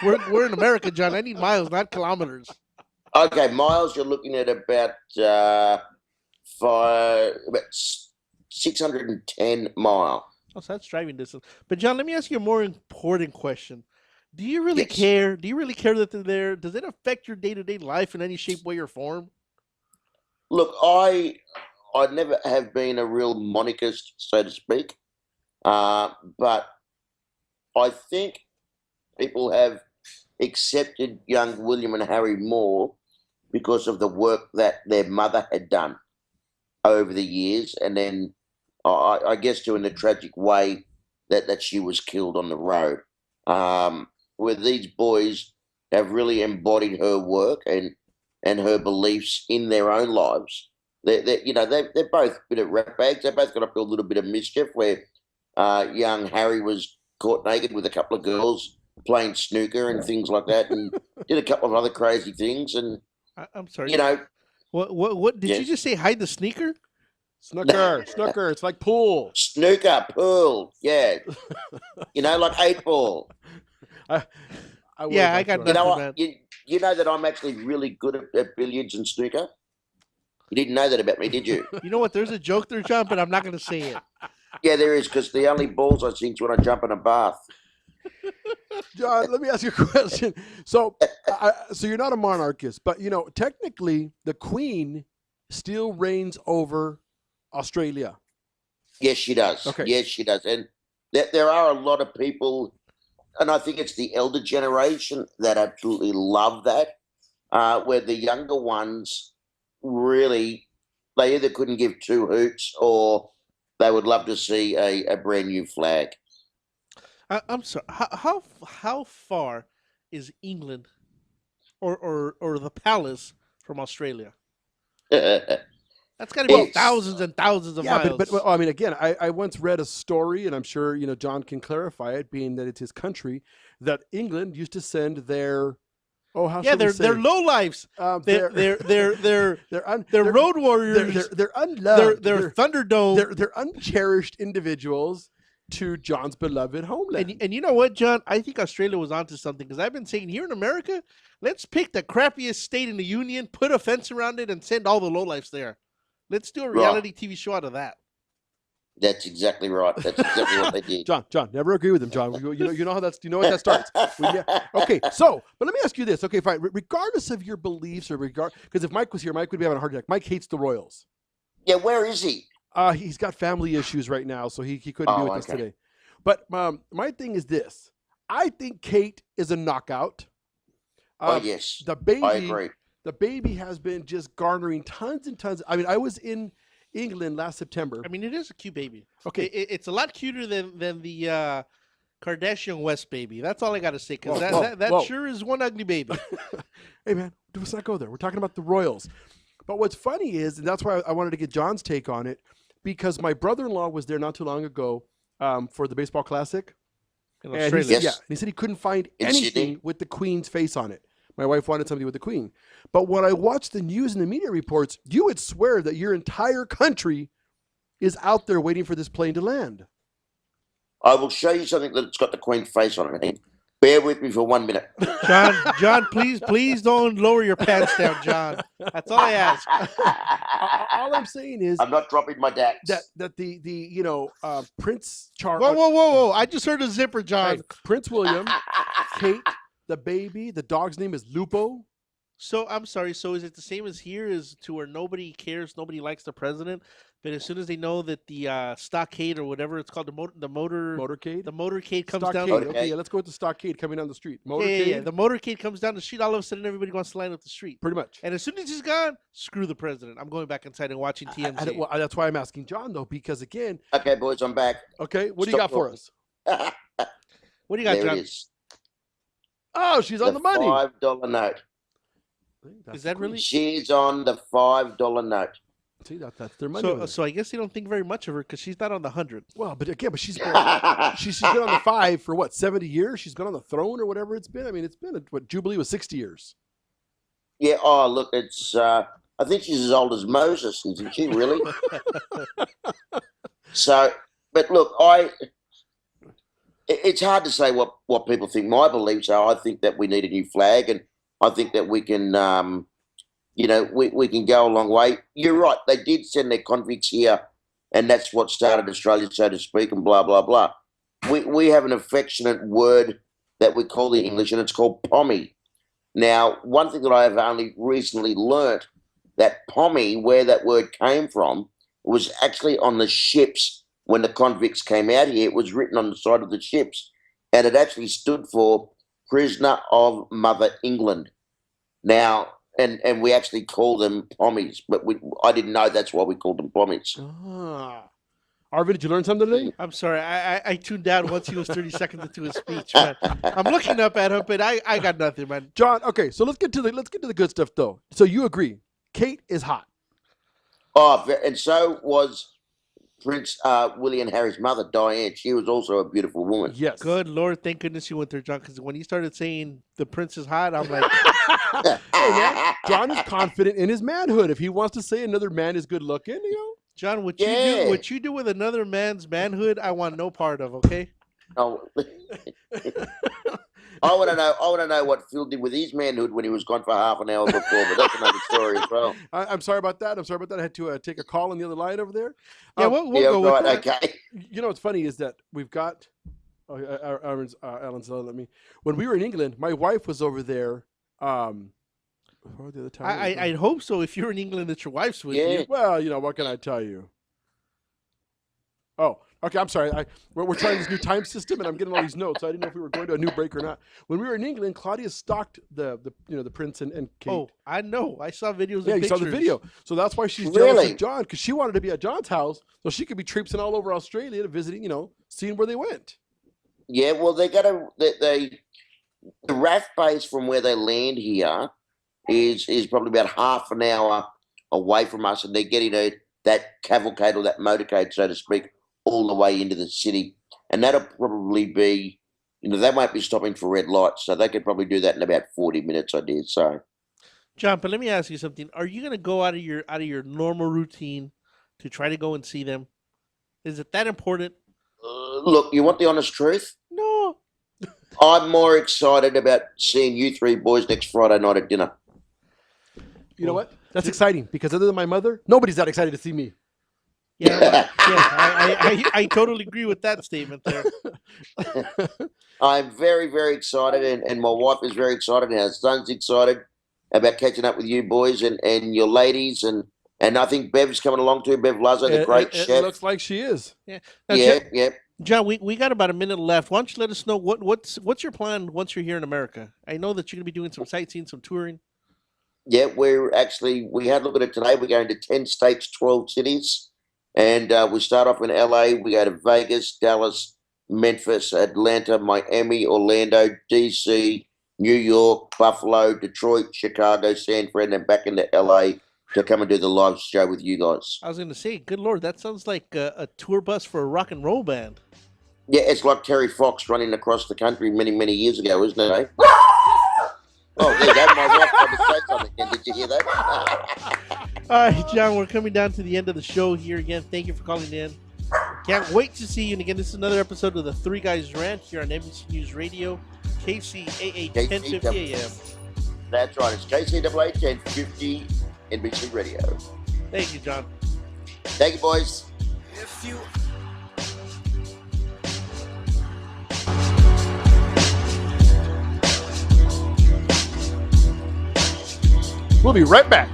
Speaker 2: We're in America, John. I need miles, not kilometers.
Speaker 19: Okay, miles. You're looking at about 610 mile.
Speaker 2: Oh, so that's driving distance. But John, let me ask you a more important question. Do you really care? Do you really care that they're there? Does it affect your day-to-day life in any shape, way, or form?
Speaker 19: Look, I never have been a real monarchist, so to speak, but I think people have accepted young William and Harry more because of the work that their mother had done over the years, and then I guess to in the tragic way that she was killed on the road. Where these boys have really embodied her work and her beliefs in their own lives. They're both a bit of ratbags. They both got up to a little bit of mischief where young Harry was caught naked with a couple of girls playing snooker and things like that, and did a couple of other crazy things. And
Speaker 2: I'm sorry.
Speaker 19: You know,
Speaker 2: what did you just say? Hide the sneaker?
Speaker 3: Snooker. It's like pool.
Speaker 19: Snooker, pool. Yeah. Like 8-ball.
Speaker 2: I got nothing,
Speaker 19: you know what?
Speaker 2: man.
Speaker 19: You know that I'm actually really good at billiards and snooker? You didn't know that about me, did you?
Speaker 2: You know what? There's a joke there, John, but I'm not going to say it.
Speaker 19: Yeah, there is, because the only balls I sink when I jump in a bath.
Speaker 3: John, let me ask you a question. So you're not a monarchist, but, technically the Queen still reigns over Australia.
Speaker 19: Yes, she does.
Speaker 3: Okay.
Speaker 19: Yes, she does. And there are a lot of people, and I think it's the elder generation that absolutely love that, where the younger ones really, they either couldn't give two hoots or they would love to see a brand new flag.
Speaker 2: I'm sorry. How far is England or the palace from Australia? That's got to be thousands and thousands of miles.
Speaker 3: But I mean, again, I once read a story, and I'm sure John can clarify it, being that it's his country, that England used to send their they're low lives. They're road warriors. They're unloved. They're Thunderdome. They're uncherished individuals to John's beloved homeland.
Speaker 2: And you know what, John? I think Australia was onto something, because I've been saying here in America, let's pick the crappiest state in the union, put a fence around it, and send all the lowlifes there. Let's do a reality TV show out of that.
Speaker 19: That's exactly right. That's exactly what they did.
Speaker 3: John, never agree with him, John. You know how that's. You know what that starts. Okay, so but let me ask you this. Okay, fine. Regardless of your beliefs because if Mike was here, Mike would be having a heart attack. Mike hates the Royals.
Speaker 19: Yeah, where is he?
Speaker 3: He's got family issues right now, so he couldn't be with us today. But my thing is this: I think Kate is a knockout.
Speaker 19: Yes,
Speaker 3: the baby.
Speaker 19: I agree.
Speaker 3: The baby has been just garnering tons and tons. I mean, I was in England last September.
Speaker 2: I mean, it is a cute baby.
Speaker 3: Okay,
Speaker 2: it's a lot cuter than the Kardashian West baby. That's all I got to say, because that sure is one ugly baby.
Speaker 3: Hey, man, let's not go there. We're talking about the Royals. But what's funny is, and that's why I wanted to get John's take on it, because my brother-in-law was there not too long ago for the Baseball Classic.
Speaker 2: In Australia.
Speaker 3: And he said he couldn't find anything with the Queen's face on it. My wife wanted something with the Queen. But when I watched the news and the media reports, you would swear that your entire country is out there waiting for this plane to land.
Speaker 19: I will show you something that's got the Queen's face on it. Bear with me for 1 minute.
Speaker 2: John, please don't lower your pants down, John. That's all I ask.
Speaker 3: All I'm saying is
Speaker 19: I'm not dropping my dax.
Speaker 3: That the Prince Charles.
Speaker 2: Whoa! I just heard a zipper, John.
Speaker 3: Hey, Prince William, Kate, the baby, the dog's name is Lupo.
Speaker 2: So I'm sorry. So is it the same as here? Is to where nobody cares, nobody likes the president, but as soon as they know that the stockade or whatever it's called, the motorcade comes down.
Speaker 3: Okay, yeah, let's go with the stockade coming down the street. Motorcade.
Speaker 2: Yeah. The motorcade comes down the street. All of a sudden, everybody wants to line up the street.
Speaker 3: Pretty much.
Speaker 2: And as soon as he's gone, screw the president. I'm going back inside and watching TMZ.
Speaker 3: Well, that's why I'm asking John though, because again.
Speaker 19: Okay, boys, I'm back.
Speaker 3: Okay, what do you got for us?
Speaker 2: What do you got,
Speaker 19: there
Speaker 2: John?
Speaker 19: It is.
Speaker 3: Oh, she's on the money.
Speaker 19: $5 note.
Speaker 2: Is that really?
Speaker 19: She's on the $5 note.
Speaker 3: See, that's their money.
Speaker 2: So I guess you don't think very much of her because she's not on the 100.
Speaker 3: Well, but she's been on the 5 for what, 70 years? She's been on the throne or whatever it's been. I mean, it's been Jubilee was 60 years.
Speaker 19: Yeah. Oh, look, it's. I think she's as old as Moses, isn't she? Really? So, but look, it's hard to say what people think. My beliefs are, I think that we need a new flag, and I think that we can, we can go a long way. You're right. They did send their convicts here, and that's what started Australia, so to speak, and blah, blah, blah. We have an affectionate word that we call in English, and it's called pommy. Now, one thing that I have only recently learnt, that pommy, where that word came from, was actually on the ships when the convicts came out here. It was written on the side of the ships, and it actually stood for Prisoner of Mother England. Now, and we actually call them pommies, but I didn't know that's why we called them pommies.
Speaker 3: Arvin, did you learn something today?
Speaker 2: I'm sorry. I tuned out once he was 30 seconds into his speech, man. I'm looking up at him, but I got nothing, man.
Speaker 3: John, okay, so let's get to the good stuff though. So you agree, Kate is hot.
Speaker 19: Oh, and so was Prince William Harry's mother, Diane. She was also a beautiful woman.
Speaker 3: Yes.
Speaker 2: Good Lord, thank goodness you went there, John, because when you started saying the prince is hot, I'm like...
Speaker 3: Hey, man, John is confident in his manhood. If he wants to say another man is good looking,
Speaker 2: John, what you do with another man's manhood, I want no part of, okay?
Speaker 19: Oh. I want to know what Phil did with his manhood when he was gone for half an hour before, but that's another story as well.
Speaker 3: I'm sorry about that. I had to take a call on the other line over there.
Speaker 2: Yeah, we'll go with that.
Speaker 19: Okay.
Speaker 3: You know what's funny is that we've got Alan's let me. When we were in England, my wife was over there. The other time
Speaker 2: I'd hope so. If you're in England, that your wife's with you.
Speaker 3: Well, what can I tell you? Oh, okay. I'm sorry. We're trying this new time system, and I'm getting all these notes. So I didn't know if we were going to a new break or not. When we were in England, Claudia stalked the prince and Kate.
Speaker 2: Oh, I know. I saw videos.
Speaker 3: Yeah,
Speaker 2: and
Speaker 3: you saw the video. So that's why she's jealous of John, because she wanted to be at John's house, so she could be traipsing all over Australia, visiting, seeing where they went.
Speaker 19: Yeah, well, the RAF base from where they land here is probably about half an hour away from us, and they're getting that cavalcade or that motorcade, so to speak, all the way into the city. And that'll probably be, they won't be stopping for red lights, so they could probably do that in about 40 minutes, I did. So,
Speaker 2: John, but let me ask you something. Are you going to go out of your normal routine to try to go and see them? Is it that important?
Speaker 19: Look, you want the honest truth?
Speaker 2: No.
Speaker 19: I'm more excited about seeing you three boys next Friday night at dinner.
Speaker 3: You know what? That's exciting, because other than my mother, nobody's that excited to see me.
Speaker 2: Yeah, I totally agree with that statement there.
Speaker 19: I'm very, very excited, and my wife is very excited, and our son's excited about catching up with you boys and your ladies, and I think Bev's coming along too. Bev Lazo, the great chef.
Speaker 3: It looks like she is.
Speaker 2: Yeah.
Speaker 19: Yeah.
Speaker 2: John, we got about a minute left. Why don't you let us know what's your plan once you're here in America? I know that you're going to be doing some sightseeing, some touring.
Speaker 19: Yeah, we had a look at it today. We're going to 10 states, 12 cities. And we start off in LA. We go to Vegas, Dallas, Memphis, Atlanta, Miami, Orlando, DC, New York, Buffalo, Detroit, Chicago, San Fran, and back into LA to come and do the live show with you guys.
Speaker 2: I was going to say, good Lord, that sounds like a tour bus for a rock and roll band.
Speaker 19: Yeah, it's like Terry Fox running across the country many, many years ago, isn't it, eh? Oh, there you go. My wife tried to say something again. Did you hear that?
Speaker 2: All right, John, we're coming down to the end of the show here again. Thank you for calling in. Can't wait to see you. And again, this is another episode of the Three Guys Rant here on NBC News Radio. KCAA 1050 AM.
Speaker 19: That's right. It's KCAA 1050 NBC Radio.
Speaker 2: Thank you, John.
Speaker 19: Thank you, boys.
Speaker 3: We'll be right back.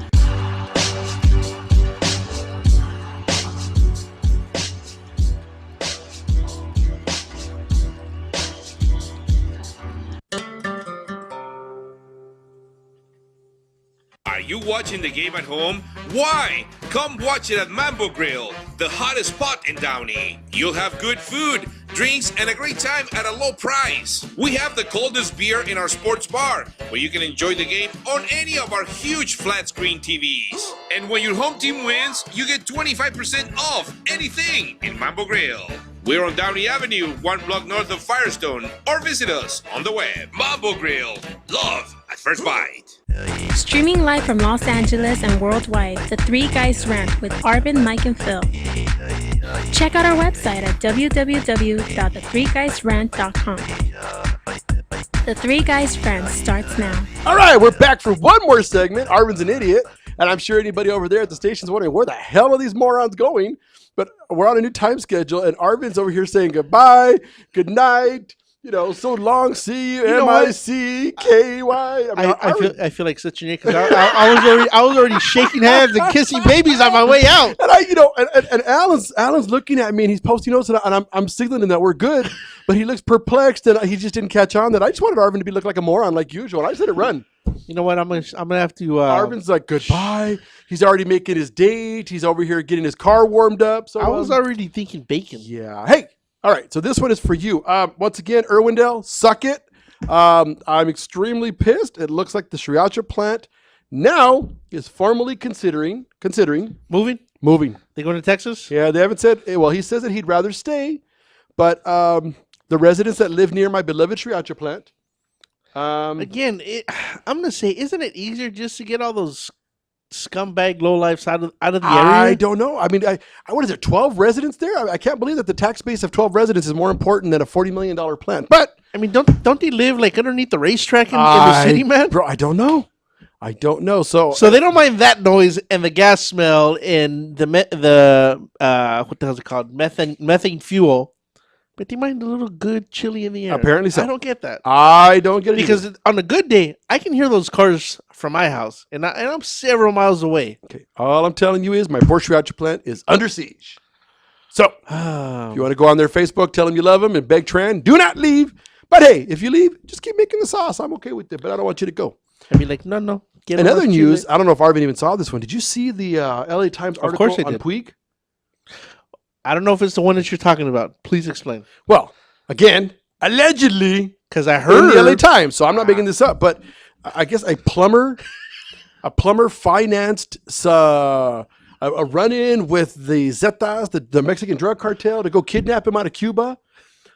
Speaker 6: Are you watching the game at home? Why? Come watch it at Mambo Grill, the hottest spot in Downey. You'll have good food, drinks, and a great time at a low price. We have the coldest beer in our sports bar, where you can enjoy the game on any of our huge flat screen TVs. And when your home team wins, you get 25% off anything in Mambo Grill. We're on Downey Avenue, 1 block north of Firestone, or visit us on the web. Mambo Grill, love at first bite.
Speaker 17: Streaming live from Los Angeles and worldwide, The Three Guys Rant with Arvin, Mike, and Phil. Check out our website at www.thethreeguysrant.com. The Three Guys Rant starts now.
Speaker 3: All right, we're back for one more segment. Arvin's an idiot, and I'm sure anybody over there at the station's wondering, where the hell are these morons going? But we're on a new time schedule, and Arvin's over here saying goodbye, good night, so long, see you, M-I-C-K-Y.
Speaker 2: I feel like such an idiot because I was already shaking hands and kissing babies on my way out.
Speaker 3: And Alan's looking at me, and he's posting notes, and I'm signaling that we're good, but he looks perplexed, and he just didn't catch on that I just wanted Arvin to look like a moron like usual, and I just let it run.
Speaker 2: You know what? I'm gonna have to.
Speaker 3: Arvin's like goodbye. He's already making his date. He's over here getting his car warmed up. So
Speaker 2: I was already thinking bacon.
Speaker 3: Yeah. Hey. All right. So this one is for you. Once again, Irwindale, suck it. I'm extremely pissed. It looks like the sriracha plant now is formally considering
Speaker 2: moving. They going to Texas?
Speaker 3: Yeah. They haven't said. Well, he says that he'd rather stay, but the residents that live near my beloved sriracha plant.
Speaker 2: Again, I'm gonna say, isn't it easier just to get all those scumbag lowlifes out of the area?
Speaker 3: I don't know. I mean, what is there? 12 residents there? I can't believe that the tax base of 12 residents is more important than a $40 million plant. But
Speaker 2: I mean, don't they live like underneath the racetrack in the city, man?
Speaker 3: Bro, I don't know. So
Speaker 2: they don't mind that noise and the gas smell and the what the hell is it called? Methane fuel. But they mind a little good chili in the air.
Speaker 3: Apparently so.
Speaker 2: I don't get that.
Speaker 3: I don't get it
Speaker 2: because
Speaker 3: either.
Speaker 2: On a good day, I can hear those cars from my house, and I'm several miles away.
Speaker 3: Okay, all I'm telling you is my Porsche sriracha plant is under siege. So if you want to go on their Facebook, tell them you love them, and beg Tran, do not leave. But hey, if you leave, just keep making the sauce. I'm okay with it, but I don't want you to go.
Speaker 2: I mean, like, no.
Speaker 3: In other news, I don't know if Arvin even saw this one. Did you see the LA Times article on Puig?
Speaker 2: I don't know if it's the one that you're talking about. Please explain.
Speaker 3: Well, again, allegedly,
Speaker 2: because I heard
Speaker 3: in the LA Times, so I'm not making this up, but I guess a plumber financed a run-in with the Zetas, the Mexican drug cartel, to go kidnap him out of Cuba,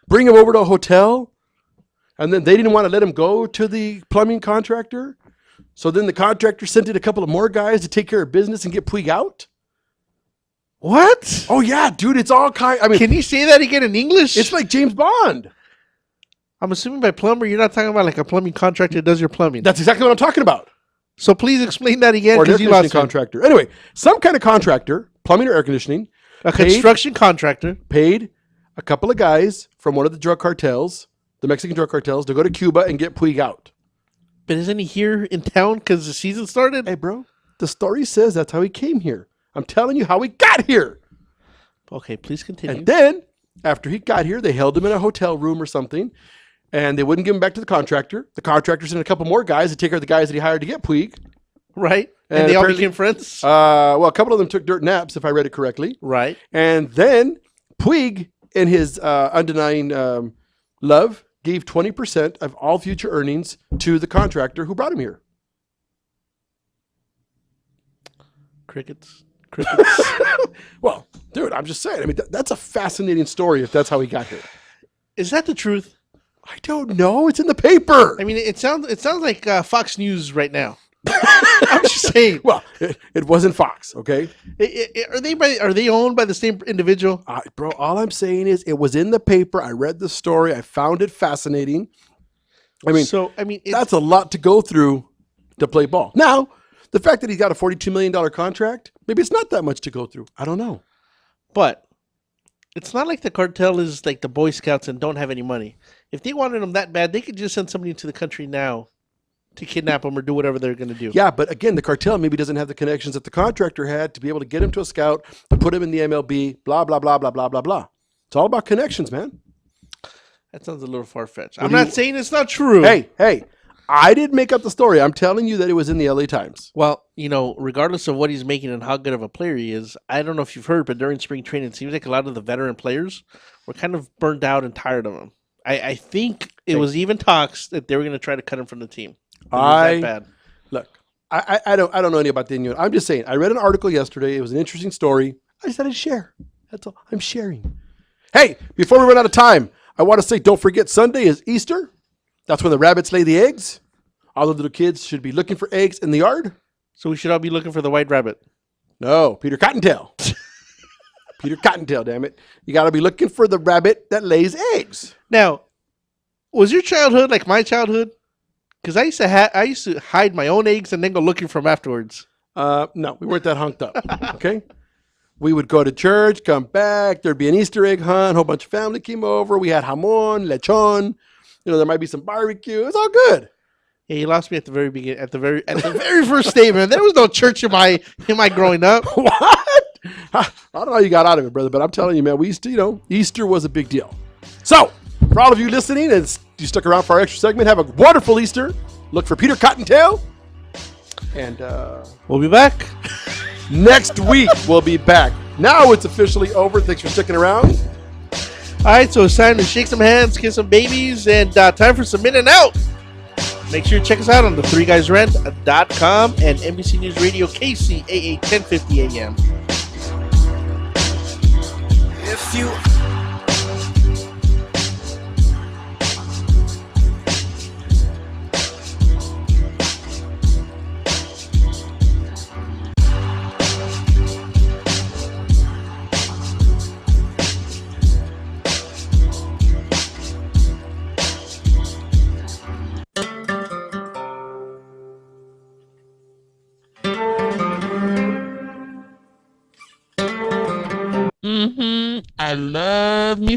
Speaker 3: bring him over to a hotel, and then they didn't want to let him go to the plumbing contractor. So then the contractor sent in a couple of more guys to take care of business and get Puig out.
Speaker 2: What?
Speaker 3: Oh yeah, dude, it's all kind. I mean,
Speaker 2: can you say that again in English?
Speaker 3: It's like James Bond.
Speaker 2: I'm assuming by plumber, you're not talking about like a plumbing contractor that does your plumbing.
Speaker 3: That's exactly what I'm talking about.
Speaker 2: So please explain that again.
Speaker 3: Or an air conditioning contractor. Anyway, some kind of contractor, plumbing or air conditioning,
Speaker 2: construction contractor,
Speaker 3: paid a couple of guys from one of the drug cartels, the Mexican drug cartels, to go to Cuba and get Puig out.
Speaker 2: But isn't he here in town because the season started?
Speaker 3: Hey, bro, the story says that's how he came here. I'm telling you how he got here.
Speaker 2: Okay, please continue.
Speaker 3: And then, after he got here, they held him in a hotel room or something, and they wouldn't give him back to the contractor. The contractor sent a couple more guys to take care of the guys that he hired to get Puig.
Speaker 2: Right. And they all became friends?
Speaker 3: Well, a couple of them took dirt naps, if I read it correctly.
Speaker 2: Right.
Speaker 3: And then Puig, in his undenying love, gave 20% of all future earnings to the contractor who brought him here.
Speaker 2: Crickets.
Speaker 3: Well, dude, I'm just saying. I mean, that's a fascinating story if that's how he got here.
Speaker 2: Is that the truth?
Speaker 3: I don't know. It's in the paper.
Speaker 2: I mean, it sounds like Fox News right now. I'm just saying.
Speaker 3: Well, it wasn't Fox, okay?
Speaker 2: Are they owned by the same individual?
Speaker 3: Bro, all I'm saying is it was in the paper. I read the story. I found it fascinating. I mean, that's a lot to go through to play ball. Now, the fact that he's got a $42 million contract, maybe it's not that much to go through. I don't know.
Speaker 2: But it's not like the cartel is like the Boy Scouts and don't have any money. If they wanted him that bad, they could just send somebody into the country now to kidnap him or do whatever they're going to do.
Speaker 3: Yeah, but again, the cartel maybe doesn't have the connections that the contractor had to be able to get him to a scout, to put him in the MLB, blah, blah, blah, blah, blah, blah, blah. It's all about connections, man.
Speaker 2: That sounds a little far-fetched. I'm not saying it's not true.
Speaker 3: Hey, I didn't make up the story. I'm telling you that it was in the LA Times.
Speaker 2: Well, regardless of what he's making and how good of a player he is, I don't know if you've heard, but during spring training, it seems like a lot of the veteran players were kind of burned out and tired of him. I think it was even talks that they were going to try to cut him from the team. That bad.
Speaker 3: Look, I don't know anything about the Indian. I'm just saying, I read an article yesterday. It was an interesting story. I just had to share. That's all. I'm sharing. Hey, before we run out of time, I want to say, don't forget, Sunday is Easter. That's when the rabbits lay the eggs. All the little kids should be looking for eggs in the yard.
Speaker 2: So we should all be looking for the white rabbit.
Speaker 3: No, Peter Cottontail. Peter Cottontail, damn it. You got to be looking for the rabbit that lays eggs.
Speaker 2: Now, was your childhood like my childhood? Because I used to hide my own eggs and then go looking for them afterwards.
Speaker 3: No, we weren't that hunked up. Okay? We would go to church, come back. There'd be an Easter egg hunt. A whole bunch of family came over. We had jamon, lechon. There might be some barbecue. It's all good.
Speaker 2: Yeah, you lost me at the very beginning, at the very first statement. There was no church in my growing up.
Speaker 3: What? I don't know how you got out of it, brother, but I'm telling you, man, we used to, Easter was a big deal. So, for all of you listening and you stuck around for our extra segment, have a wonderful Easter. Look for Peter Cottontail. And
Speaker 2: we'll be back.
Speaker 3: Next week, we'll be back. Now it's officially over. Thanks for sticking around.
Speaker 2: All right, so it's time to shake some hands, kiss some babies, and time for some in and out. Make sure you check us out on the 3guysrent.com and NBC News Radio KCAA 1050 AM.
Speaker 21: If you
Speaker 5: I love me